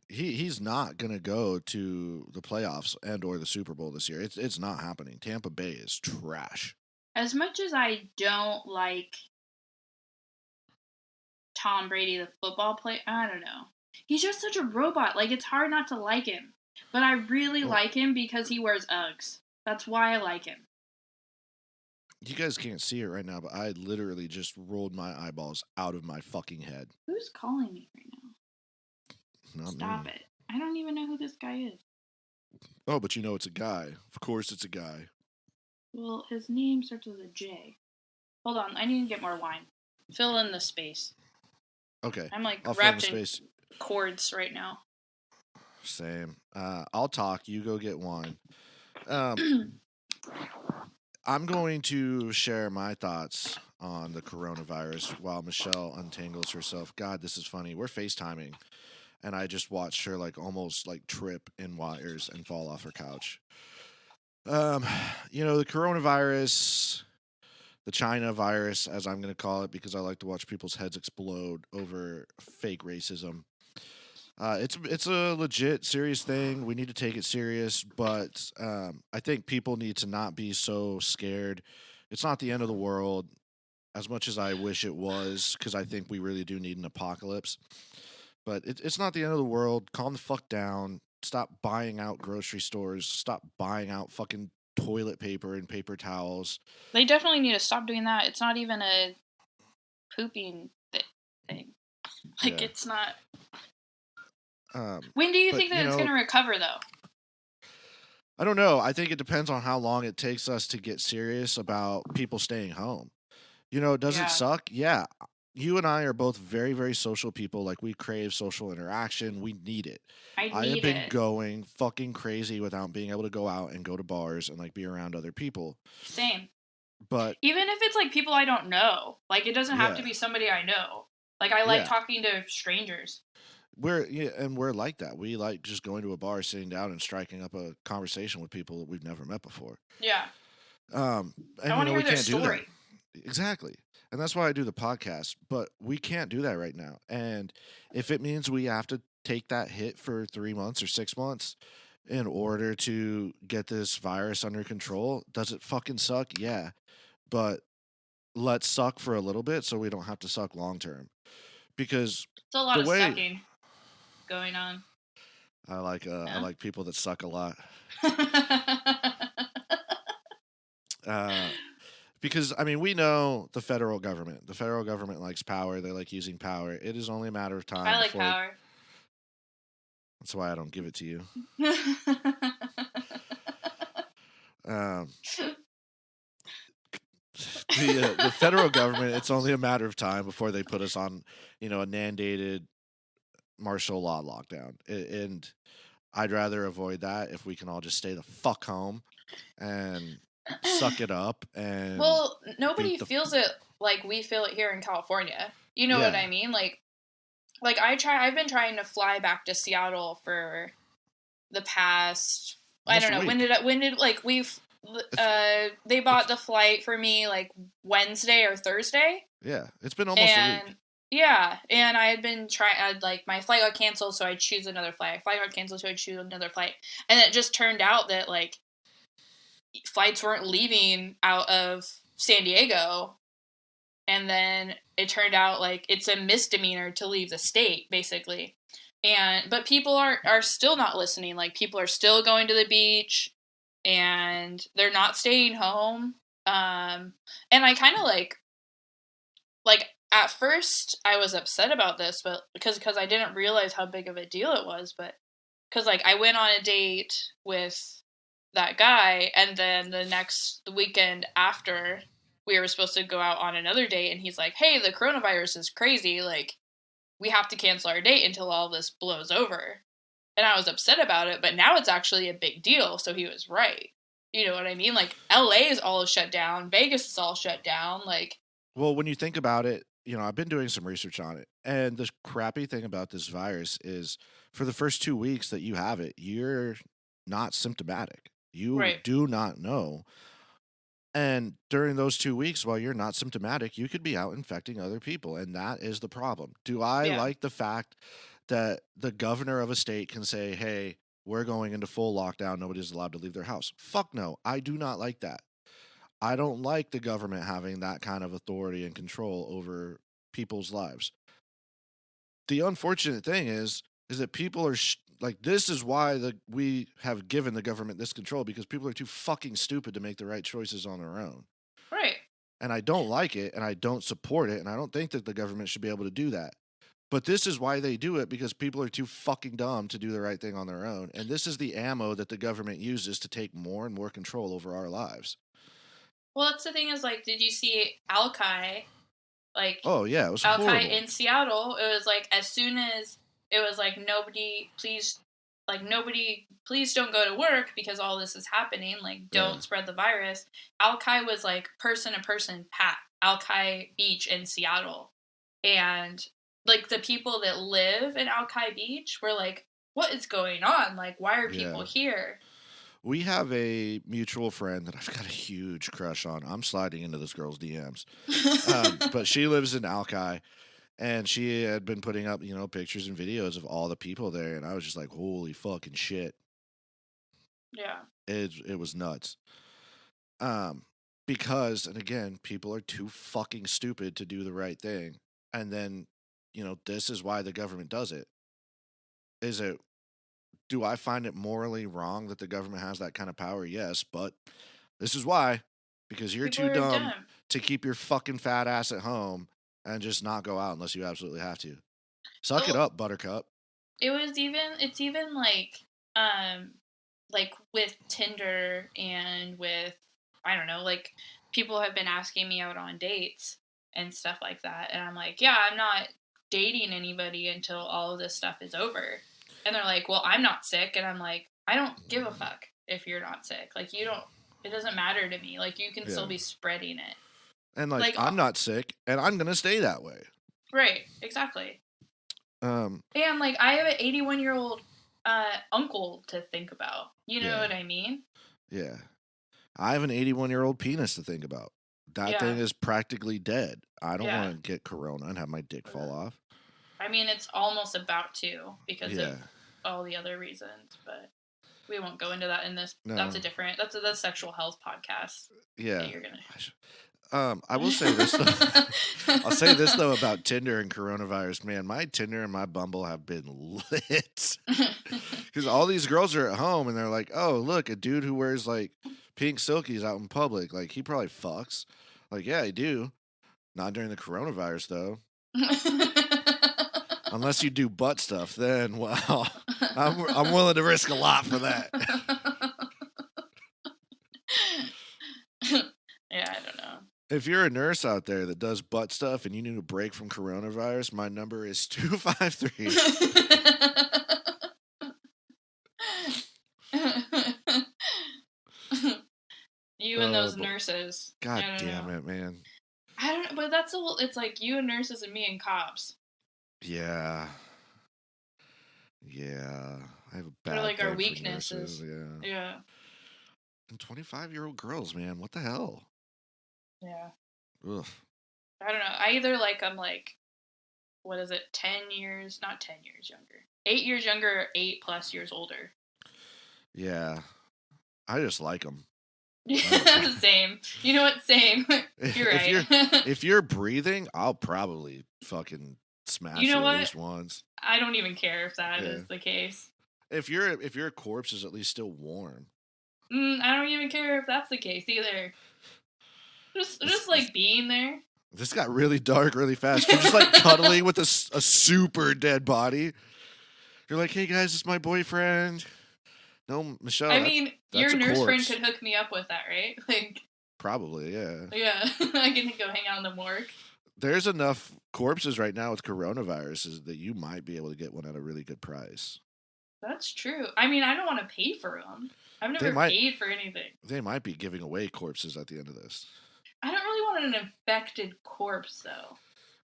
he's not gonna go to the playoffs and or the Super Bowl this year. It's not happening. Tampa Bay is trash. as much as I don't like Tom Brady, the football player, I don't know. He's just such a robot. Like, it's hard not to like him. But I really Well, like him because he wears Uggs. That's why I like him. you guys can't see it right now, but I literally just rolled my eyeballs out of my fucking head. Who's calling me right now? Not Stop me. it. I don't even know who this guy is. Oh, but you know it's a guy. Of course it's a guy. Well, his name starts with a J. Hold on, I need to get more wine. Fill in the space. Okay. I'm like I'll fill in the wrapped in space. cords right now. Same. I'll talk. You go get wine. Um, I'm going to share my thoughts on the coronavirus while Michelle untangles herself. God, this is funny. We're FaceTiming, and I just watched her like almost like trip in wires and fall off her couch. Um, the coronavirus, the China virus, as I'm going to call it, because I like to watch people's heads explode over fake racism. It's a legit serious thing. We need to take it serious, but I think people need to not be so scared. It's not the end of the world, as much as I wish it was, because I think we really do need an apocalypse. But it's not the end of the world. Calm the fuck down. Stop buying out grocery stores. Stop buying out fucking toilet paper and paper towels. They definitely need to stop doing that. It's not even a pooping thing. Like, Yeah. it's not. Um, When do you but think that it's going to recover, though? I don't know. I think it depends on how long it takes us to get serious about people staying home. Does it Yeah. suck? Yeah. You and I are both very, very social people. Like, we crave social interaction. We need it. I I have need been it. going fucking crazy without being able to go out and go to bars and like be around other people. Same. But Even if it's like people I don't know. Like, it doesn't have to yeah, be somebody I know. Like, I like yeah, talking to strangers. we're like that. We like just going to a bar, sitting down, and striking up a conversation with people that we've never met before. Yeah. Um, I and want to we hear their can't do that. story. Exactly. And that's why I do the podcast. But we can't do that right now. And if it means we have to take that hit for 3 months or 6 months in order to get this virus under control, does it fucking suck? Yeah. But let's suck for a little bit so we don't have to suck long term. Because It's a lot the of way sucking going on. I Yeah. like people that suck a lot. Because I mean, we know the federal government. The federal government likes power. They like using power. It is only a matter of time I like before. power. That's why I don't give it to you. Um, the federal government. It's only a matter of time before they put us on, a mandated martial law lockdown. And I'd rather avoid that if we can all just stay the fuck home and suck it up and Well, nobody beat the feels it like we feel it here in California. You know what yeah. I mean? Like, like I've been trying to fly back to Seattle for the past, I Almost don't a know, week. when did like they bought the flight for me like Wednesday or Thursday. Yeah, it's been almost a week. And yeah, and I had been trying, like, my flight got canceled, so I'd choose another flight. Flight got canceled, so I'd choose another flight. And it just turned out that, like, flights weren't leaving out of San Diego. And then it turned out, like, it's a misdemeanor to leave the state, basically. But people are still not listening. Like, people are still going to the beach, and they're not staying home. And I kind of, like at first I was upset about this, but because I didn't realize how big of a deal it was, but because like I went on a date with that guy, and then the weekend after we were supposed to go out on another date, and he's like, "Hey, the coronavirus is crazy. Like, we have to cancel our date until all this blows over." And I was upset about it, but now it's actually a big deal. So he was right. You know what I mean? Like, LA is all shut down, Vegas is all shut down. Like, Well, when you think about it, I've been doing some research on it. And the crappy thing about this virus is for the first 2 weeks that you have it, you're not symptomatic. You right. do not know. And during those 2 weeks, while you're not symptomatic, you could be out infecting other people. And that is the problem. Do I Yeah. like the fact that the governor of a state can say, hey, we're going into full lockdown. Nobody's allowed to leave their house? Fuck no. I do not like that. I don't like the government having that kind of authority and control over people's lives. The unfortunate thing is that people are like, this is why we have given the government this control, because people are too fucking stupid to make the right choices on their own. Right. And I don't like it, and I don't support it, and I don't think that the government should be able to do that. But this is why they do it, because people are too fucking dumb to do the right thing on their own. And this is the ammo that the government uses to take more and more control over our lives. Well, that's the thing is, like, did you see Alki? Like, Oh yeah, it was Alki horrible. in Seattle, it was like, as soon as it was like, nobody, please don't go to work because all this is happening. Like, Yeah. don't spread the virus. Alki was like person to person pat Alki Beach in Seattle. And like the people that live in Alki Beach were like, what is going on? Like, why are people Yeah. here? We have a mutual friend that I've got a huge crush on. I'm sliding into this girl's DMs. But she lives in Alki, and she had been putting up, pictures and videos of all the people there, and I was just like, holy fucking shit. Yeah. It was nuts. Um, because, and again, people are too fucking stupid to do the right thing. And then, this is why the government does it. Is it Do I find it morally wrong that the government has that kind of power? Yes, but this is why. Because you're People too are dumb dumb. to keep your fucking fat ass at home and just not go out unless you absolutely have to. Suck it Oh, up, Buttercup. it's even um like with Tinder and with, I don't know, like, people have been asking me out on dates and stuff like that, and I'm like, yeah, I'm not dating anybody until all of this stuff is over. And they're like, well, I'm not sick. And I'm like, I don't give a fuck if you're not sick. Like, you don't, it doesn't matter to me. Like, you can Yeah. still be spreading it. And like, Like, I'm not sick and I'm going to stay that way. right, exactly. Um, And like, I have an 81-year-old uncle to think about. You know yeah. what I mean? Yeah. I have an 81-year-old penis to think about. That Yeah. thing is practically dead. I don't Yeah. want to get corona and have my dick fall off. I mean, it's almost about to because Yeah. of all the other reasons, but we won't go into that in this. No. That's a sexual health podcast. Yeah. That you're gonna. I will say this though. I'll say this though about Tinder and coronavirus, man. My Tinder and my Bumble have been lit because all these girls are at home and they're like, "Oh, look, a dude who wears like pink silkies out in public. Like he probably fucks." Like, yeah, I do. Not during the coronavirus though. Unless you do butt stuff, then well, I'm willing to risk a lot for that. Yeah, I don't know. If you're a nurse out there that does butt stuff and you need a break from coronavirus, my number is 253. You and those nurses. God I don't damn know. it, man. I don't. But that's a. It's like you and nurses and me and cops. Yeah. Yeah. I have a What are bad like our thing for nurses. weaknesses? Yeah. Yeah, And 25-year-old girls, man. What the hell? yeah. Ugh. I don't know. I either like I'm like, what is it, 10 years? Not 10 years younger. 8 years younger, or 8+ years older. Yeah. I just like them. Same. You know what? Same. You're if right. you're if you're breathing, I'll probably fucking You smash know you at what? least once. I don't even care if that Yeah. is the case. If your corpse is at least still warm. I don't even care if that's the case either. Just, This, just this like being there. this got really dark really fast. You're just like cuddling with a super dead body. You're like, hey guys, it's my boyfriend. No, Michelle, I mean, that's your a nurse friend corpse. could hook me up with that, right? Like, Probably, yeah. yeah, I can go hang out in the morgue. There's enough corpses right now with coronaviruses that you might be able to get one at a really good price. That's true. I mean, I don't want to pay for them. I've They never might paid for anything. they might be giving away corpses at the end of this. I don't really want an infected corpse, though.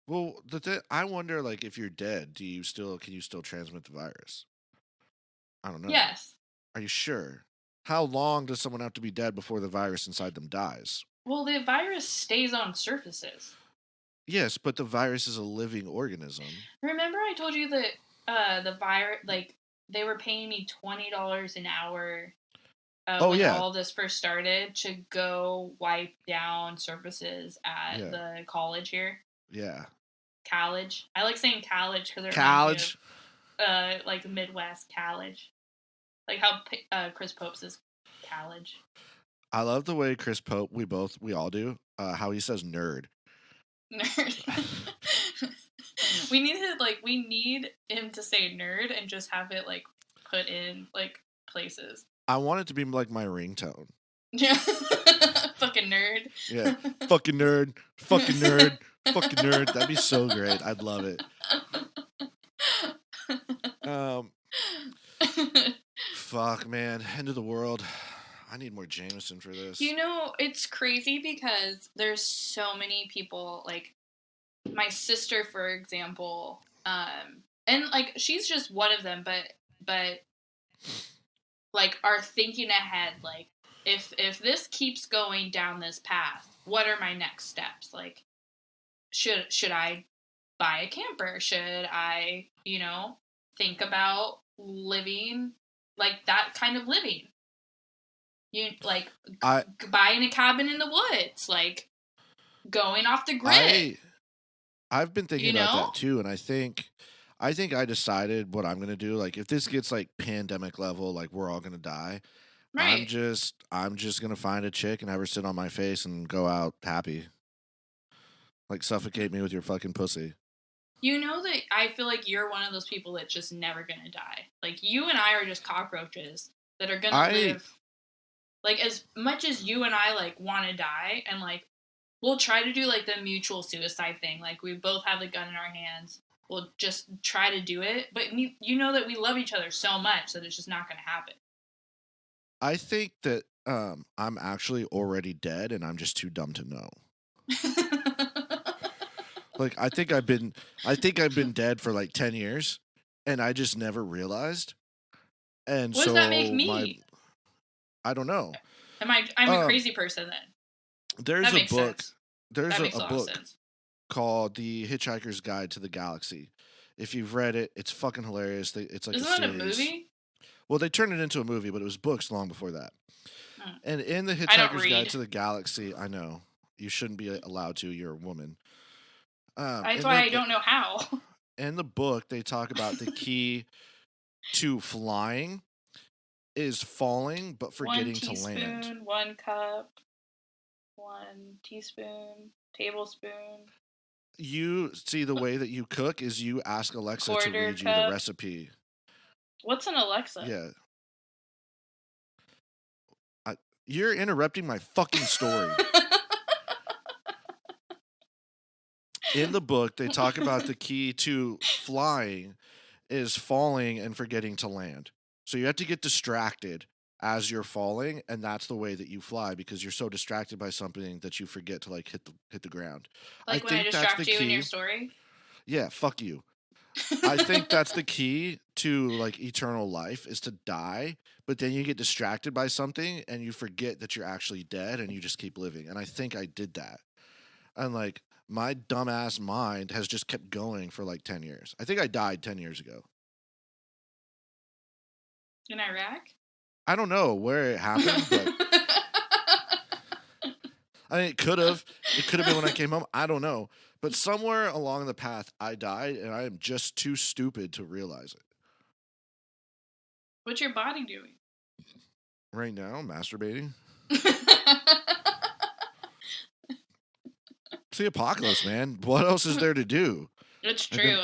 Well, I wonder, like, if you're dead, can you still transmit the virus? I don't know. Yes. Are you sure? How long does someone have to be dead before the virus inside them dies? Well, the virus stays on surfaces. Yes, but the virus is a living organism. Remember, I told you that the virus, like, they were paying me $20 an hour Oh when yeah, all this first started to go wipe down surfaces at yeah, the college here. yeah. College. I like saying college because it reminds me College. of like Midwest college, like how Chris Pope says college. I love the way Chris Pope. We all do. How he says nerd. Nerd. We need him to say nerd and just have it like put in like places. I want it to be like my ringtone. Yeah. Fucking nerd. Yeah, fucking nerd, fucking nerd, fucking nerd. That'd be so great. I'd love it. Um, fuck, man. End of the world. I need more Jameson for this. You know, it's crazy because there's so many people, like my sister, for example, and like she's just one of them, but like are thinking ahead, like if this keeps going down this path, what are my next steps? Like, should I buy a camper? Should I, think about living like that kind of living? You like I buying a cabin in the woods, like going off the grid. I've been thinking You about know, that too, and I think I decided what I'm gonna do. Like, if this gets like pandemic level, like we're all gonna die. I'm right? just gonna find a chick and have her sit on my face and go out happy. Like, suffocate me with your fucking pussy. You know that I feel like you're one of those people that's just never gonna die. Like you and I are just cockroaches that are gonna I live. Like as much as you and I like want to die, and like we'll try to do like the mutual suicide thing. Like we both have the gun in our hands. We'll just try to do it, but you know that we love each other so much that it's just not gonna happen. I think that I'm actually already dead and I'm just too dumb to know. Like, I think I've been dead for like 10 years and I just never realized. And What does that make so me? I don't know. I'm a Um crazy person then. there's That a makes book sense. there's That a, makes a a lot of book sense. called The Hitchhiker's Guide to the Galaxy. If you've read it, it's fucking hilarious. It's like a Isn't that a series. movie? Well, they turned it into a movie, but it was books long before that. Hmm. And in The I don't Hitchhiker's Guide read. to the Galaxy, I know you shouldn't be allowed to. You're a woman. That's In why the I don't know how. in the book, they talk about the key to flying is falling, but One forgetting to land. teaspoon, 1 cup, 1 teaspoon, tablespoon, You see, the way that you cook is you ask Alexa to quarter read you the cup. recipe. What's an Alexa? Yeah, you're interrupting my fucking story. In the book, they talk about the key to flying is falling and forgetting to land. So you have to get distracted as you're falling, and that's the way that you fly because you're so distracted by something that you forget to like hit the ground. I Like when I think that's the distract you in your key. story? Yeah, fuck you. I think that's the key to like eternal life is to die, but then you get distracted by something and you forget that you're actually dead and you just keep living. And I think I did that. And like my dumbass mind has just kept going for like 10 years. I think I died 10 years ago. In Iraq? I don't know where it happened, but I mean, it could have. It could have been when I came home. I don't know. But somewhere along the path, I died, and I am just too stupid to realize it. What's your body doing? Right now, masturbating. It's the apocalypse, man. What else is there to do? It's Like, then- true.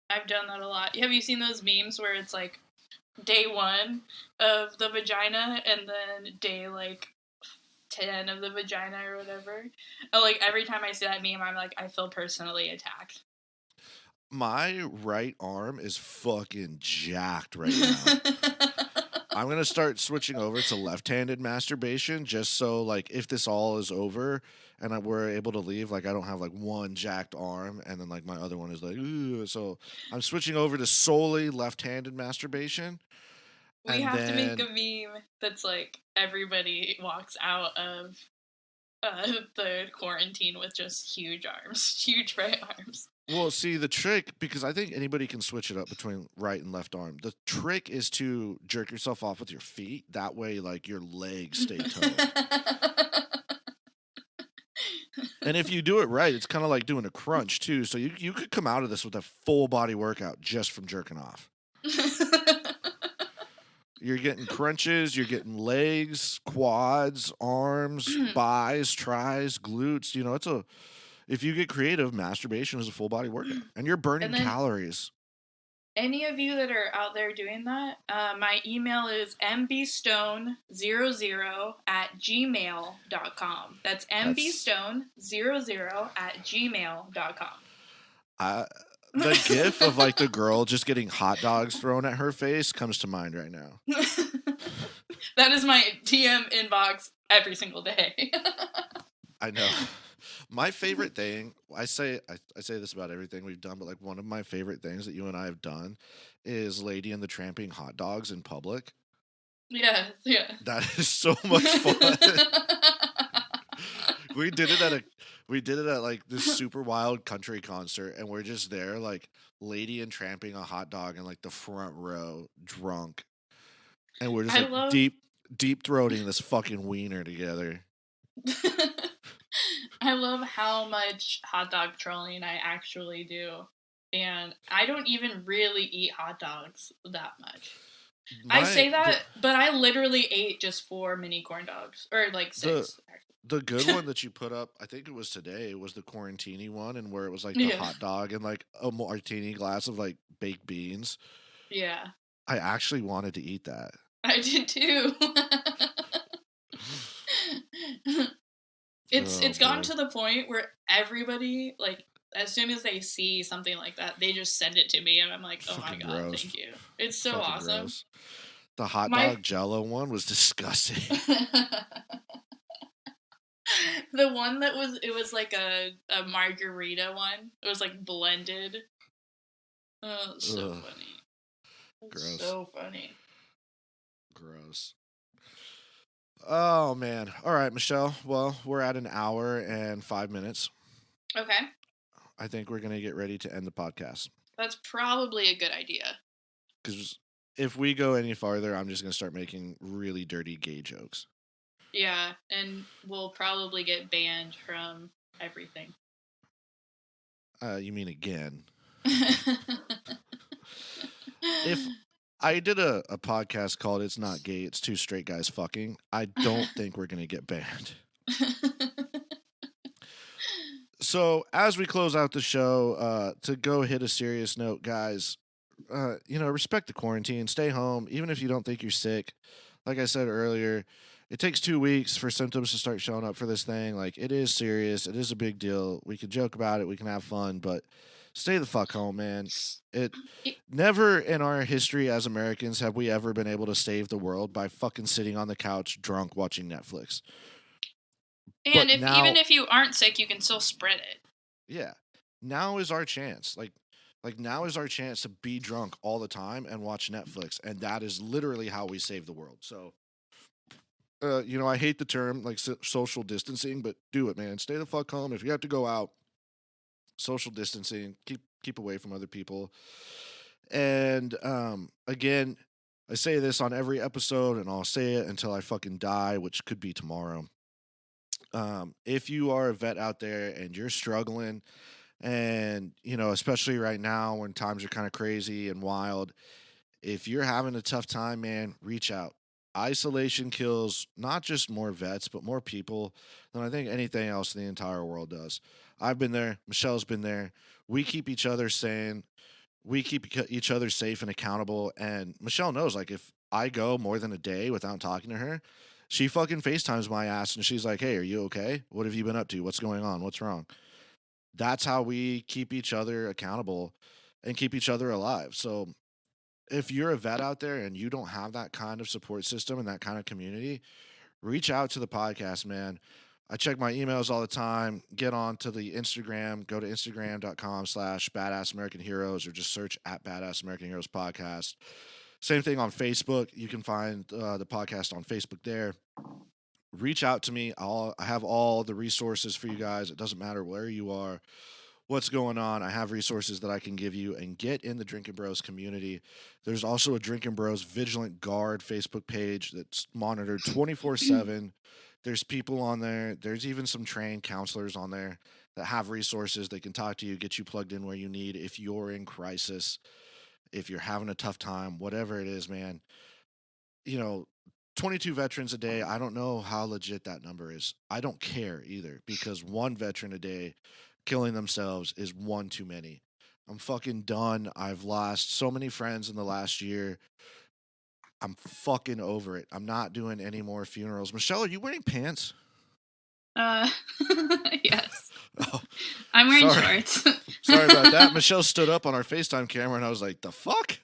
I've done that a lot. Have you seen those memes where it's like day 1 of the vagina and then day like 10 of the vagina or whatever? Oh, like every time I see that meme, I'm like, I feel personally attacked. my right arm is fucking jacked right now. I'm gonna start switching over to left-handed masturbation, just so like if this all is over and we're able to leave, like I don't have like one jacked arm and then like my other one is like, ooh. So I'm switching over to solely left-handed masturbation, We and have to make a then meme that's like everybody walks out of the quarantine with just huge arms, huge right arms. well, see the trick because I think anybody can switch it up between right and left arm. The trick is to jerk yourself off with your feet. That way, like your legs stay toned. And if you do it right, it's kind of like doing a crunch too. So you could come out of this with a full body workout just from jerking off. You're getting crunches, you're getting legs, quads, arms, buys, tries, glutes. You know, if you get creative, masturbation is a full body workout, and you're burning And then calories. any of you that are out there doing that, my email is mbstone00@gmail.com. That's That's mbstone00@gmail.com. the gif of like the girl just getting hot dogs thrown at her face comes to mind right now. That is my DM inbox every single day. I know. My favorite thing, I say this about everything we've done, but like one of my favorite things that you and I have done is Lady and the Tramping hot dogs in public. Yeah. That is so much fun. we did it at like this super wild country concert, and we're just there like Lady and Tramping a hot dog in like the front row, drunk, and we're just I like love deep throating this fucking wiener together. I love how much hot dog trolling I actually do. And I don't even really eat hot dogs that much. I say that, but I literally ate just 4 mini corn dogs. Or like 6, actually. The good one that you put up, I think it was today, was the quarantini one, and where it was like the Yeah. hot dog and like a martini glass of like baked beans. Yeah. I actually wanted to eat that. I did too. It's gotten to the point where everybody, like, as soon as they see something like that, they just send it to me, and I'm like, oh Fucking my god, gross. thank you. It's so Fucking awesome. gross. The hot My- dog Jello one was disgusting. The one that it was like a margarita one. It was like blended. Oh, so Ugh. funny. Gross. So funny. Gross. Oh man. All right, Michelle. Well, we're at an hour and 5 minutes. Okay. I think we're gonna get ready to end the podcast. That's probably a good idea. Because if we go any farther, I'm just gonna start making really dirty gay jokes. Yeah, and we'll probably get banned from everything. You mean again? If I did a podcast called "It's Not Gay, It's Two Straight Guys Fucking," I don't think we're gonna get banned. So as we close out the show, to go hit a serious note, guys, respect the quarantine, stay home, even if you don't think you're sick. Like I said earlier, it takes 2 weeks for symptoms to start showing up for this thing. Like, it is serious. It is a big deal. We can joke about it. We can have fun, but stay the fuck home, man. Never in our history as Americans have we ever been able to save the world by fucking sitting on the couch drunk watching Netflix. And even if you aren't sick, you can still spread it. Yeah. Now is our chance. Like, Like now is our chance to be drunk all the time and watch Netflix, and that is literally how we save the world. So, I hate the term like social distancing, but do it, man. Stay the fuck home. If you have to go out, social distancing, keep away from other people. And again, I say this on every episode, and I'll say it until I fucking die, which could be tomorrow. If you are a vet out there and you're struggling, and especially right now when times are kind of crazy and wild, if you're having a tough time, man, reach out. Isolation kills not just more vets, but more people than I think anything else in the entire world does. I've been there. Michelle's been there. We keep each other sane. We keep each other safe and accountable. And Michelle knows, like, if I go more than a day without talking to her, she fucking FaceTimes my ass and she's like, "Hey, are you okay? What have you been up to? What's going on? What's wrong?" That's how we keep each other accountable and keep each other alive. So if you're a vet out there and you don't have that kind of support system and that kind of community, reach out to the podcast, man. I check my emails all the time. Get on to the Instagram. Go to Instagram.com/badassamericanheroes or just search at Badass American Heroes Podcast. Same thing on Facebook. You can find the podcast on Facebook there. Reach out to me. I have all the resources for you guys. It doesn't matter where you are, what's going on. I have resources that I can give you, and get in the Drinking Bros community. There's also a Drinking Bros Vigilant Guard Facebook page that's monitored 24/7. There's people on there. There's even some trained counselors on there that have resources. They can talk to you, get you plugged in where you need if you're in crisis, if you're having a tough time, whatever it is, man. You know, 22 veterans a day, I don't know how legit that number is. I don't care either, because one veteran a day killing themselves is one too many. I'm fucking done. I've lost so many friends in the last year. I'm fucking over it. I'm not doing any more funerals. Michelle, are you wearing pants? Uh, yes. Oh, I'm wearing sorry. shorts. Sorry about that. Michelle stood up on our FaceTime camera and I was like, the fuck?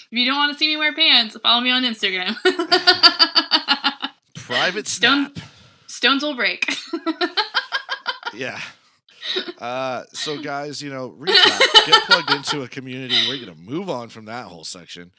If you don't want to see me wear pants, follow me on Instagram. Private snap. Stones will break. Yeah. So guys, reach out, get plugged into a community. We're gonna move on from that whole section.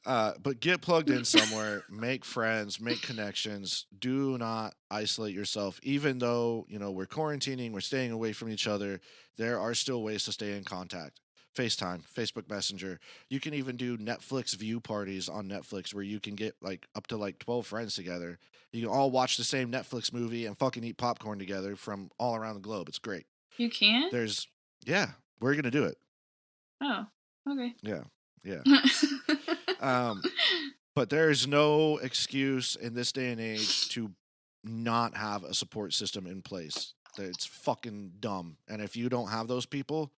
But get plugged in somewhere, make friends, make connections. Do not isolate yourself. Even though, we're quarantining, we're staying away from each other, there are still ways to stay in contact. FaceTime, Facebook Messenger. You can even do Netflix view parties on Netflix where you can get like up to like 12 friends together. You can all watch the same Netflix movie and fucking eat popcorn together from all around the globe. It's great. You can? Yeah, we're going to do it. Oh, okay. Yeah. But there is no excuse in this day and age to not have a support system in place. It's fucking dumb. And if you don't have those people,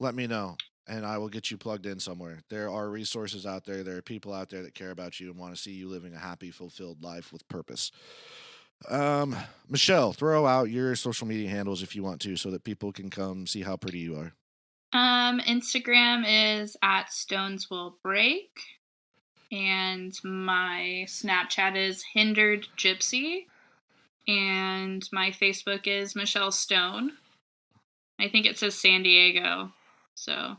let me know and I will get you plugged in somewhere. There are resources out there. There are people out there that care about you and want to see you living a happy, fulfilled life with purpose. Michelle, throw out your social media handles if you want to, so that people can come see how pretty you are. Instagram is at Stones Will Break, and my Snapchat is Hindered Gypsy, and my Facebook is Michelle Stone. I think it says San Diego, so.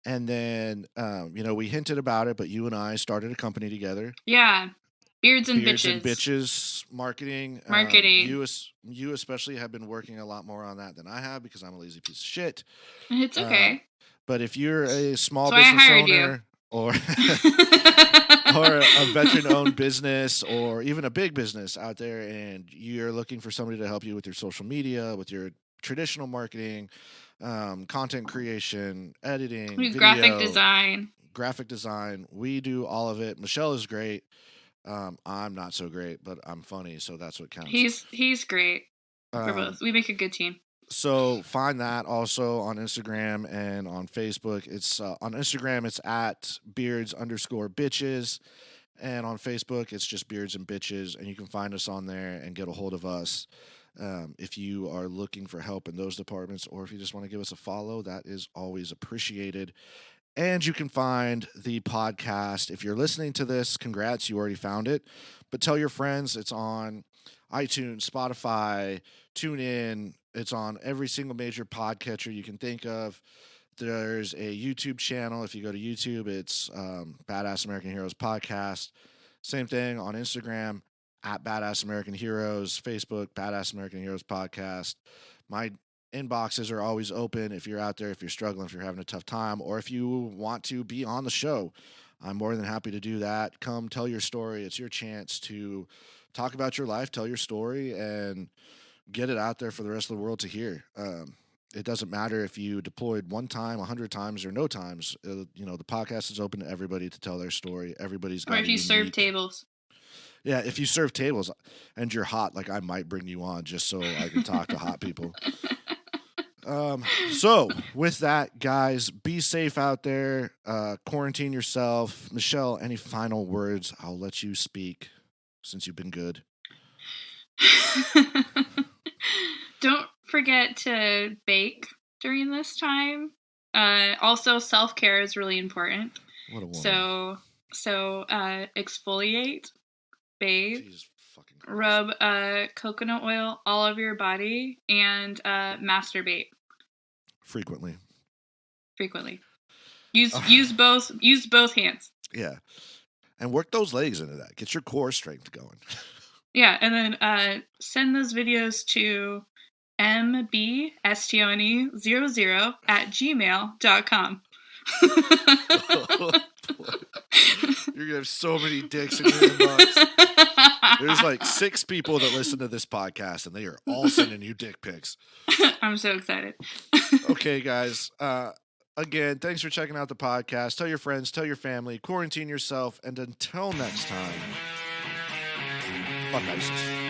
And then, we hinted about it, but you and I started a company together. Yeah, Beards and Bitches marketing. You especially have been working a lot more on that than I have, because I'm a lazy piece of shit. It's okay. But if you're a small business owner or or a veteran-owned business or even a big business out there, and you're looking for somebody to help you with your social media, with your traditional marketing, content creation, editing, we have video, graphic design, we do all of it. Michelle is great. I'm not so great, but I'm funny, so that's what counts. He's great. For both. We make a good team. So find that also on Instagram and on Facebook. It's on Instagram, it's at beards_bitches. And on Facebook, it's just Beards and Bitches. And you can find us on there and get a hold of us if you are looking for help in those departments, or if you just want to give us a follow. That is always appreciated. And you can find the podcast. If you're listening to this, congrats, you already found it. But tell your friends. It's on iTunes, Spotify, TuneIn. It's on every single major podcatcher you can think of. There's a YouTube channel. If you go to YouTube, it's Badass American Heroes Podcast. Same thing on Instagram at Badass American Heroes, Facebook, Badass American Heroes Podcast. My inboxes are always open if you're out there, if you're struggling, if you're having a tough time, or if you want to be on the show. I'm more than happy to do that. Come tell your story. It's your chance to talk about your life, tell your story, and get it out there for the rest of the world to hear. It doesn't matter if you deployed one time, 100 times, or no times. The podcast is open to everybody to tell their story. Everybody's got Or if you serve tables. Yeah, if you serve tables and you're hot, like I might bring you on just so I can talk to hot people. So with that, guys, be safe out there. Quarantine yourself. Michelle, any final words? I'll let you speak since you've been good. Don't forget to bake during this time. Also, self-care is really important. What a woman. So exfoliate, bathe, Jesus fucking Christ. rub coconut oil all over your body, and masturbate frequently. Use both hands. Yeah, and work those legs into that. Get your core strength going. Yeah, and then send those videos to mbstone00@gmail.com. Oh, boy. You're gonna have so many dicks in your inbox. There's like 6 people that listen to this podcast, and they are all sending you dick pics. I'm so excited. Okay, guys. Again, thanks for checking out the podcast. Tell your friends, tell your family, quarantine yourself, and until next time, fuck ISIS.